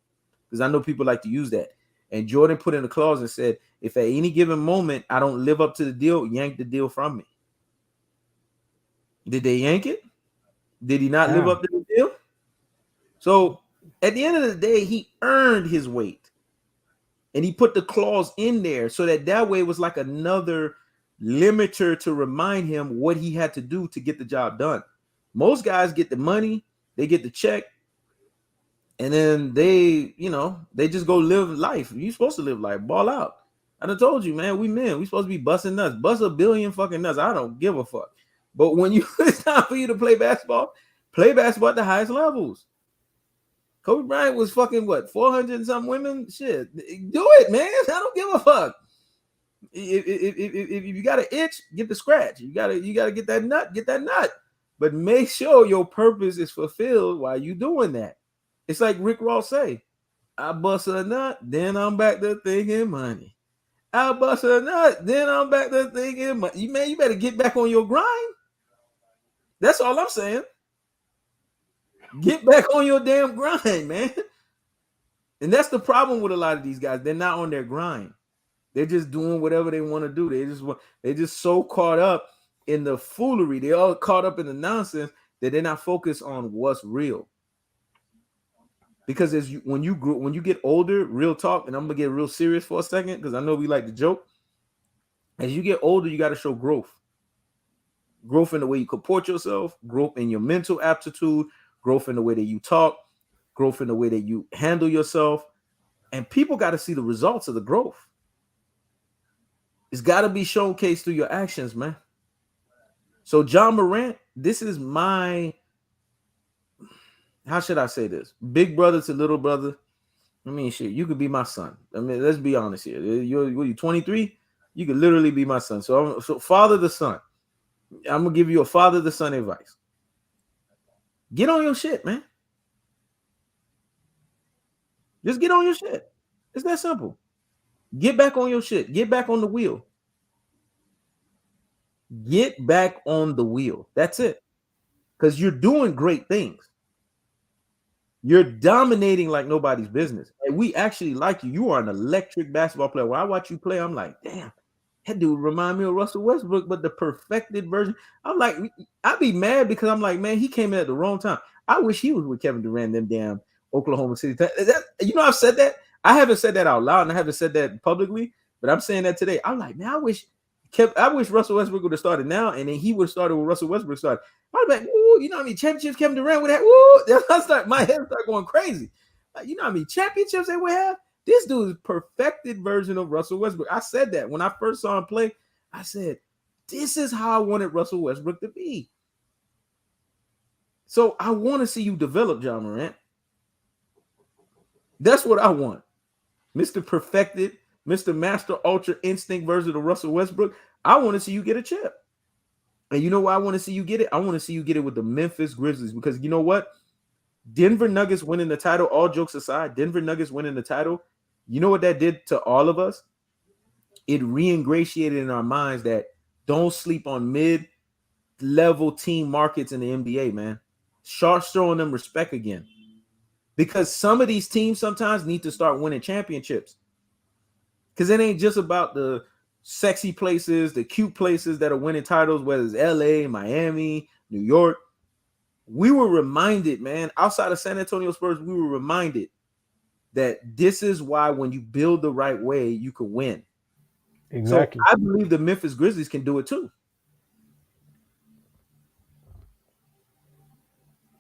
because I know people like to use that. And Jordan put in a clause and said, if at any given moment I don't live up to the deal, yank the deal from me. Did they yank it? Did he not live up to the deal? So at the end of the day, he earned his weight. And he put the clause in there so that way it was like another limiter to remind him what he had to do to get the job done. Most guys get the money, they get the check, and then they just go live life. You're supposed to live life, ball out. I done told you, man, we men, we supposed to be busting nuts, bust a billion fucking nuts. I don't give a fuck. But when it's time for you to play basketball at the highest levels. Kobe Bryant was fucking what, 400 and something women? Shit, do it, man. I don't give a fuck. If you got an itch, get the scratch. You gotta get that nut. But make sure your purpose is fulfilled while you doing that. It's like Rick Ross say, I bust a nut, then I'm back to thinking money. I bust a nut, then I'm back to thinking money. Man, you better get back on your grind. That's all I'm saying. Get back on your damn grind, man. And that's the problem with a lot of these guys. They're not on their grind. They're just doing whatever they want to do. They're just so caught up in the foolery. They're all caught up in the nonsense that they're not focused on what's real. Because when you get older, real talk, and I'm gonna get real serious for a second because I know we like to joke. As you get older, you got to show growth. Growth in the way you comport yourself, growth in your mental aptitude, growth in the way that you talk, growth in the way that you handle yourself. And people got to see the results of the growth. It's got to be showcased through your actions, man. So John Morant, this is my, how should I say this? Big brother to little brother. I mean, shit, you could be my son. I mean, let's be honest here. You're 23? You could literally be my son. So father to son. I'm going to give you a father to son advice. Get on your shit, man. Just get on your shit. It's that simple. Get back on your shit. Get back on the wheel. Get back on the wheel. That's it. Because you're doing great things. You're dominating like nobody's business. And we actually like you. You are an electric basketball player. When I watch you play, I'm like, damn, that dude remind me of Russell Westbrook, but the perfected version. I'm like, I'd be mad because I'm like, man, he came in at the wrong time. I wish he was with Kevin Durant, them damn Oklahoma City. I've said that. I haven't said that out loud and I haven't said that publicly, but I'm saying that today. I'm like, man, I wish Russell Westbrook would have started now, and then he would have started when Russell Westbrook started. I'd be like, ooh, you know how many championships Kevin Durant would have? Ooh, my head start going crazy. Like, you know how many championships they would have? This dude is perfected version of Russell Westbrook. I said that when I first saw him play. I said, this is how I wanted Russell Westbrook to be. So I want to see you develop, John Morant. That's what I want. Mr. Perfected, Mr. Master Ultra Instinct version of Russell Westbrook. I want to see you get a chip. And you know why I want to see you get it? I want to see you get it with the Memphis Grizzlies because you know what? Denver Nuggets winning the title, all jokes aside, Denver Nuggets winning the title, you know what that did to all of us? It re-ingratiated in our minds that don't sleep on mid-level team markets in the NBA, man. Start showing them respect again. Because some of these teams sometimes need to start winning championships. Because it ain't just about the sexy places, the cute places that are winning titles, whether it's LA, Miami, New York. We were reminded, man, outside of San Antonio Spurs, we were reminded that this is why when you build the right way, you can win. Exactly. So I believe the Memphis Grizzlies can do it too.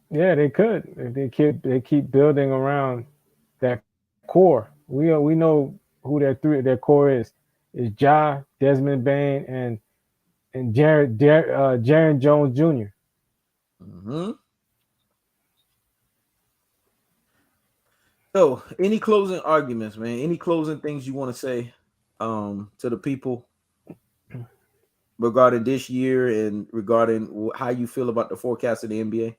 Yeah, they could. If they keep building around that core. We know who their core is. It's Ja, Desmond Bain, and Jaren Jones Jr. Mm-hmm. So, any closing arguments, man? Any closing things you want to say to the people? regarding this year and regarding how you feel about the forecast of the NBA?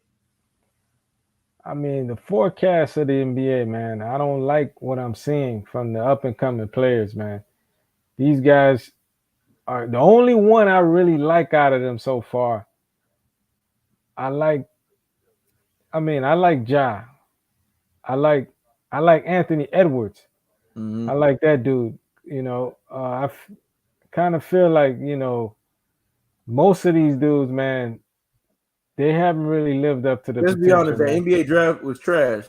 I mean, the forecast of the NBA, man, I don't like what I'm seeing from the up and coming players, man. These guys are the only one I really like out of them so far. I like, I like Ja. I like, I like Anthony Edwards. I Mm-hmm. like that dude. Kind of feel like most of these dudes, man, they haven't really lived up to the Let's be potential, honest, the man. NBA draft was trash.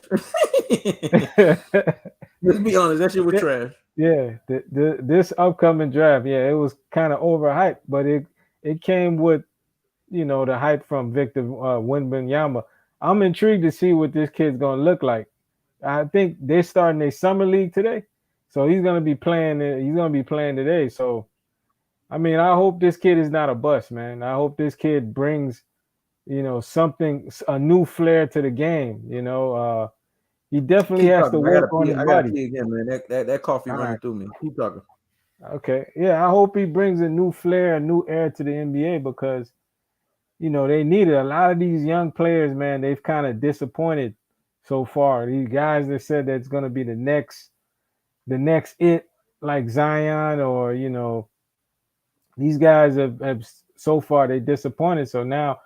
Let's be honest, that shit was Yeah, trash. yeah, this upcoming draft, yeah, it was kind of overhyped, but it came with the hype from Victor Wembanyama. I'm intrigued to see what this kid's gonna look like. I think they're starting a summer league today, so he's gonna be playing. He's gonna be playing today. So I mean, I hope this kid is not a bust, man. I hope this kid brings something, a new flair to the game. He definitely Keep has talking. to I gotta work on pee. his I gotta body. pee again, man. That coffee All running right. through me. Keep talking. Okay. Yeah, I hope he brings a new flair, a new air to the NBA because they need it. A lot of these young players, man, they've kind of disappointed so far. These guys that said that's going to be the next it, like Zion, or these guys have so far they disappointed. So now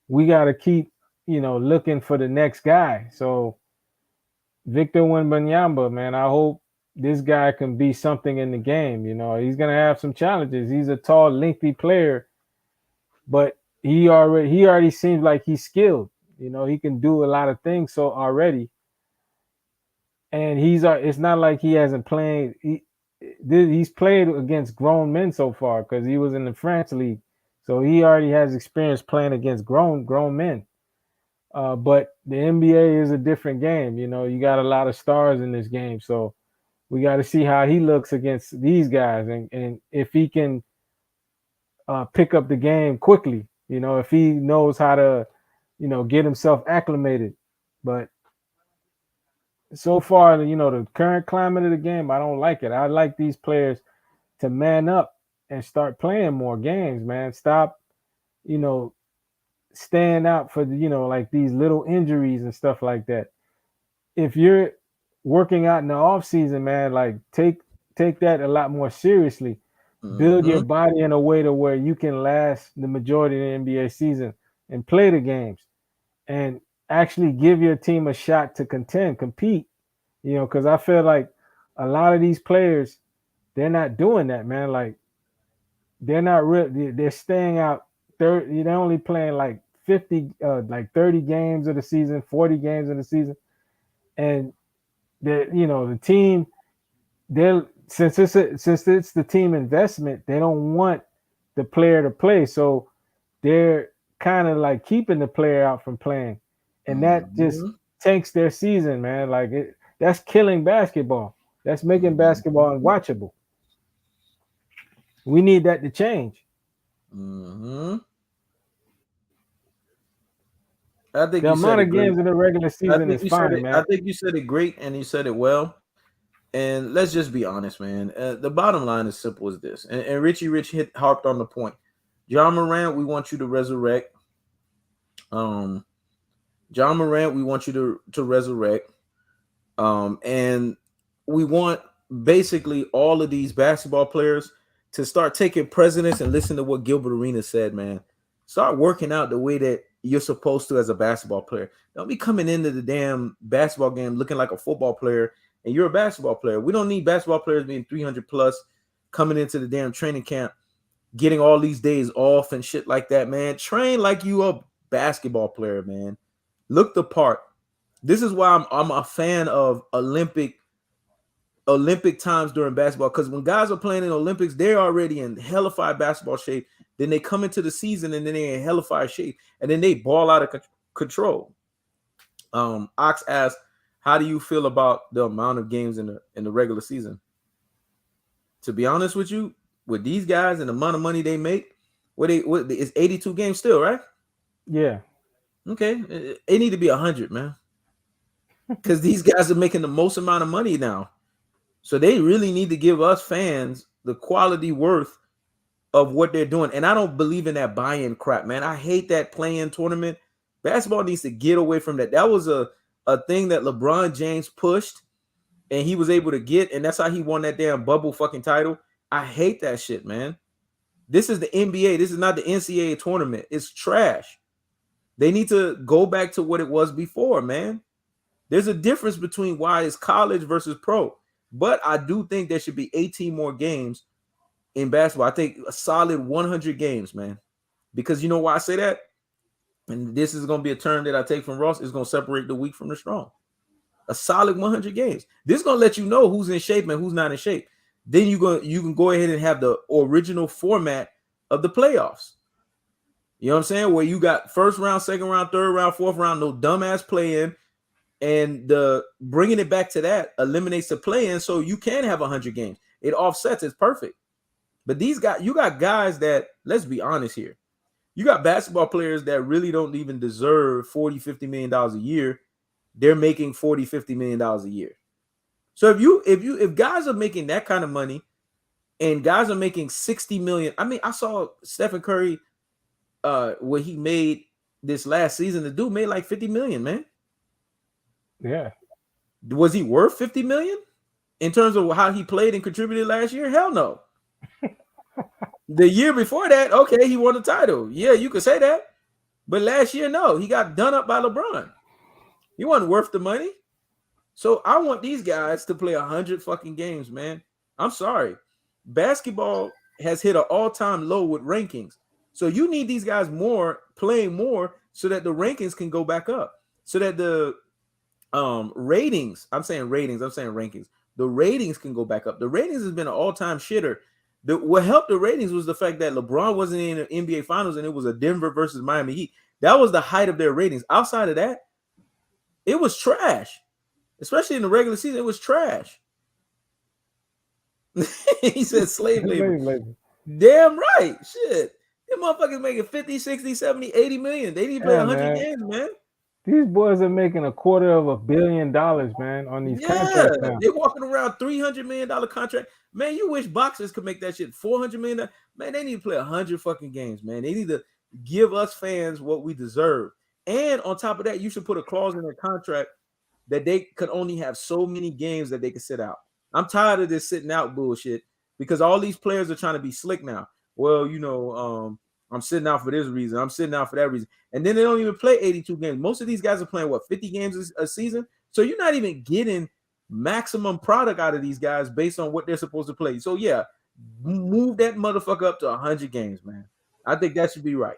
we got to keep looking for the next guy. So Victor Wembanyama, man, I hope this guy can be something in the game. He's gonna have some challenges. He's a tall, lengthy player, but he already seems like he's skilled. He can do a lot of things so already, and it's not like he hasn't played. He's played against grown men so far because he was in the France league, so he already has experience playing against grown men. But the NBA is a different game. You got a lot of stars in this game, so we got to see how he looks against these guys, and if he can pick up the game quickly. If he knows how to, get himself acclimated. But so far, the current climate of the game, I don't like it. I like these players to man up and start playing more games, man. Stop, you know, staying out for like these little injuries and stuff like that. If you're working out in the off season, man, like take that a lot more seriously. Build your Mm-hmm. body in a way to where you can last the majority of the NBA season and play the games and actually give your team a shot to compete. Because I feel like a lot of these players, they're not doing that, man. Like they're not real. They're staying out. They're only playing like 50, like 30 games of the season, 40 games of the season, and the team. They're since it's the team investment, they don't want the player to play, so they're kind of like keeping the player out from playing, and that just Mm-hmm. tanks their season, man. Like that's killing basketball. That's making basketball Mm-hmm. unwatchable. We need that to change. Mm-hmm. I think The you said amount it of great. games in the regular I season think is you said fine, it. I man. think you said it great, and you said it well. And let's just be honest, man. The bottom line is simple as this. And Richie Rich harped on the point. John Morant, we want you to resurrect. Um, John Morant, we want you to resurrect. And we want basically all of these basketball players to start taking precedence and listen to what Gilbert Arenas said, man. Start working out the way that you're supposed to as a basketball player. Don't be coming into the damn basketball game looking like a football player and you're a basketball player. We don't need basketball players being 300 plus coming into the damn training camp, getting all these days off and shit like that, man. Train like you a basketball player, man. Look the part. This is why I'm a fan of Olympic times during basketball, because when guys are playing in Olympics, they're already in hellified basketball shape. Then they come into the season and then they're in hellified shape, and then they ball out of control. Ox asked, "How do you feel about the amount of games in the regular season?" To be honest with you, with these guys and the amount of money they make, what it's 82 games still, right? Yeah, Okay, it need to be 100, man, because these guys are making the most amount of money now. So they really need to give us fans the quality worth of what they're doing. And I don't believe in that buy-in crap, man. I hate that play-in tournament. Basketball needs to get away from that. That was a thing that LeBron James pushed and he was able to get, and that's how he won that damn bubble fucking title. I hate that shit, man. This is the NBA. This is not the NCAA tournament. It's trash. They need to go back to what it was before, man. There's a difference between why it's college versus pro. But I do think there should be 18 more games in basketball. I think a solid 100 games, man. Because you know why I say that? And this is going to be a term that I take from Ross. It's going to separate the weak from the strong. A solid 100 games. This is going to let you know who's in shape and who's not in shape. Then you can go ahead and have the original format of the playoffs. You know what I'm saying? Where you got first round, second round, third round, fourth round, no dumbass play-in. And the bringing it back to that eliminates the play-in, so you can have 100 games. It offsets. It's perfect. But these guys, you got guys that, let's be honest here. You got basketball players that really don't even deserve $40-50 million a year. They're making $40-50 million a year. So if guys are making that kind of money and guys are making 60 million, I mean, I saw Stephen Curry what he made this last season. The dude made like 50 million, man. Yeah. Was he worth 50 million in terms of how he played and contributed last year? Hell no. The year before that, okay, he won the title. Yeah, you could say that. But last year, no, he got done up by LeBron. He wasn't worth the money. So I want these guys to play 100 fucking games, man. I'm sorry. Basketball has hit an all-time low with rankings. So you need these guys playing more so that the rankings can go back up. So that the rankings, the ratings can go back up. The ratings has been an all-time shitter. What helped the ratings was the fact that LeBron wasn't in the NBA Finals and it was a Denver versus Miami Heat. That was the height of their ratings. Outside of that, it was trash. Especially in the regular season, it was trash. He said slave labor. Damn right. Shit. Them motherfuckers making 50, 60, 70, 80 million. They need to play 100 games, man. These boys are making $250 million, man, on these contracts now. They're walking around $300 million contract. Man, you wish boxers could make that shit $400 million. Man, they need to play 100 fucking games, man. They need to give us fans what we deserve. And on top of that, you should put a clause in their contract that they could only have so many games that they could sit out. I'm tired of this sitting out bullshit because all these players are trying to be slick now. Well, I'm sitting out for this reason. I'm sitting out for that reason. And then they don't even play 82 games. Most of these guys are playing, 50 games a season? So you're not even getting maximum product out of these guys based on what they're supposed to play. So, yeah, move that motherfucker up to 100 games, man. I think that should be right.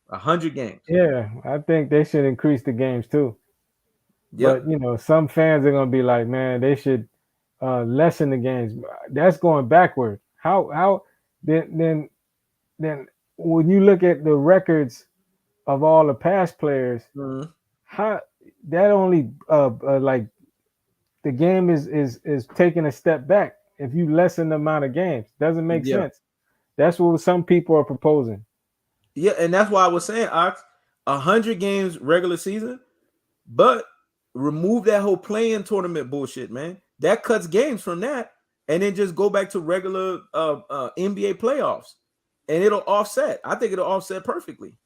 100 games. Yeah, I think they should increase the games too. Yep. But, some fans are going to be like, man, they should lessen the games. That's going backward. How then when you look at the records of all the past players, how that only like the game is taking a step back if you lessen the amount of games. Doesn't make sense. That's what some people are proposing. Yeah, and that's why I was saying, Ox, 100 games regular season, but remove that whole play-in tournament bullshit, man. That cuts games from that, and then just go back to regular NBA playoffs, and it'll offset. I think it'll offset perfectly.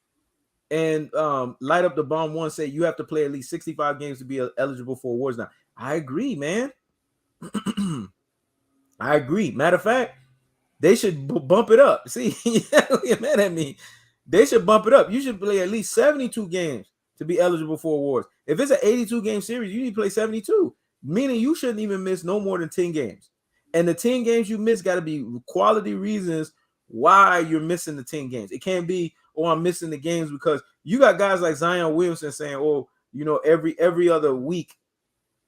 And Light Up the Bomb One say you have to play at least 65 games to be eligible for awards now. I agree, man. I agree. Matter of fact, they should bump it up. See, you're mad at me. They should bump it up. You should play at least 72 games to be eligible for awards. If it's an 82-game series, you need to play 72, meaning you shouldn't even miss no more than 10 games. And the 10 games you miss got to be quality reasons why you're missing the 10 games. It can't be, I'm missing the games because you got guys like Zion Williamson saying, every other week.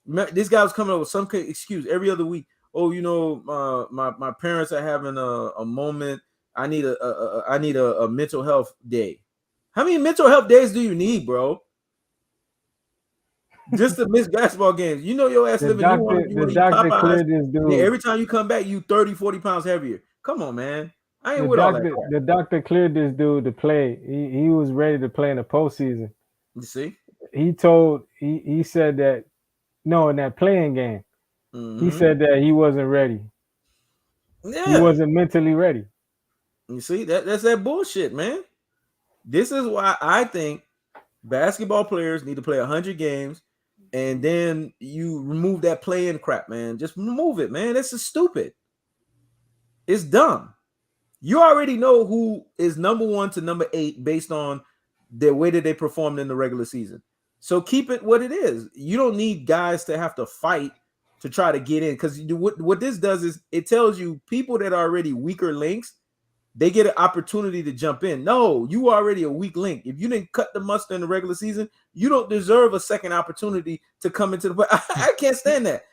This guy was coming up with some excuse every other week. My parents are having a moment. I need a mental health day. How many mental health days do you need, bro? Just to miss basketball games. Your ass living. The doctor cleared this dude. Every time you come back, you 30, 40 pounds heavier. Come on, man. I ain't with all that. The doctor cleared this dude to play. He was ready to play in the postseason. You see? He said that in that playing game, he said that he wasn't ready. Yeah. He wasn't mentally ready. You see, that's that bullshit, man. This is why I think basketball players need to play 100 games, and then you remove that play-in crap, man. Just remove it, man. This is stupid. It's dumb. You already know who is number 1 to number 8 based on the way that they performed in the regular season. So keep it what it is. You don't need guys to have to fight to try to get in, because what this does is it tells you people that are already weaker links, they get an opportunity to jump in. No, you are already a weak link. If you didn't cut the mustard in the regular season, you don't deserve a second opportunity to come into the play. I can't stand that.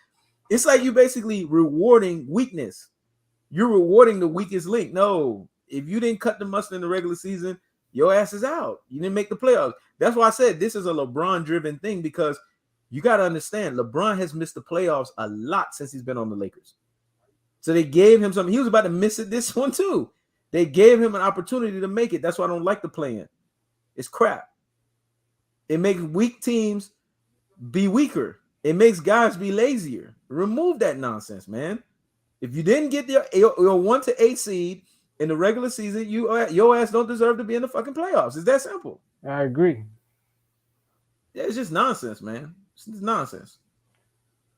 It's like you basically rewarding weakness. You're rewarding the weakest link. No, if you didn't cut the mustard in the regular season, your ass is out. You didn't make the playoffs. That's why I said this is a LeBron-driven thing, because you got to understand LeBron has missed the playoffs a lot since he's been on the Lakers. So they gave him something. He was about to miss it this one too. They gave him an opportunity to make it. That's why I don't like the play-in. It's crap. It makes weak teams be weaker. It makes guys be lazier. Remove that nonsense, man. If you didn't get your 1 to 8 seed in the regular season, your ass don't deserve to be in the fucking playoffs. It's that simple. I agree. Yeah, it's just nonsense, man. It's just nonsense.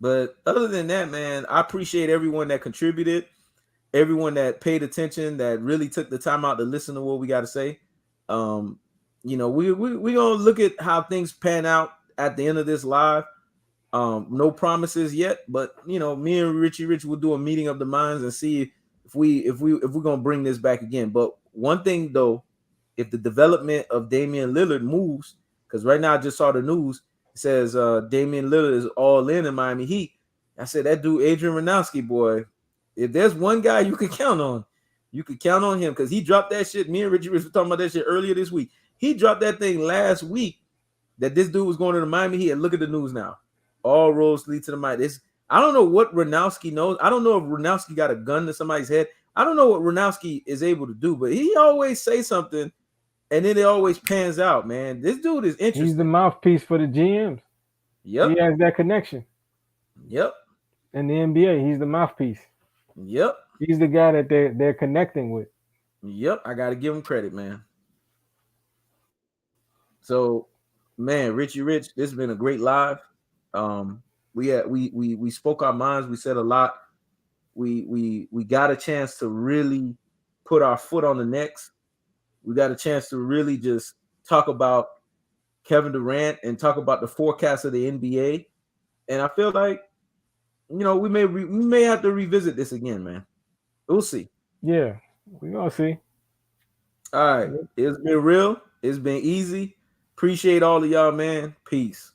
But other than that, man, I appreciate everyone that contributed, everyone that paid attention, that really took the time out to listen to what we got to say. We gonna look at how things pan out at the end of this live. No promises yet, but me and Richie Rich will do a meeting of the minds and see if we're gonna bring this back again. But one thing though, if the development of Damian Lillard moves, because right now I just saw the news, it says Damian Lillard is all in Miami Heat. I said that dude Adrian Ranowski, boy, if there's one guy you could count on him, because he dropped that shit. Me and Richie Rich were talking about that shit earlier this week. He dropped that thing last week that this dude was going to the Miami Heat, and look at the news now. All roads lead to the Miami. I don't know what Ranowski knows. I don't know if Ranowski got a gun to somebody's head. I don't know what Ranowski is able to do, but he always say something, and then it always pans out, man. This dude is interesting. He's the mouthpiece for the GMs. Yep. He has that connection. Yep. In the NBA, he's the mouthpiece. Yep. He's the guy that they're connecting with. Yep. I got to give him credit, man. So, man, Richie Rich, this has been a great live. We spoke our minds. We said a lot. We got a chance to really put our foot on the necks. We got a chance to really just talk about Kevin Durant and talk about the forecast of the NBA. And I feel like, we may have to revisit this again, man. We'll see. Yeah, we gonna see. All right. It's been real. It's been easy. Appreciate all of y'all, man. Peace.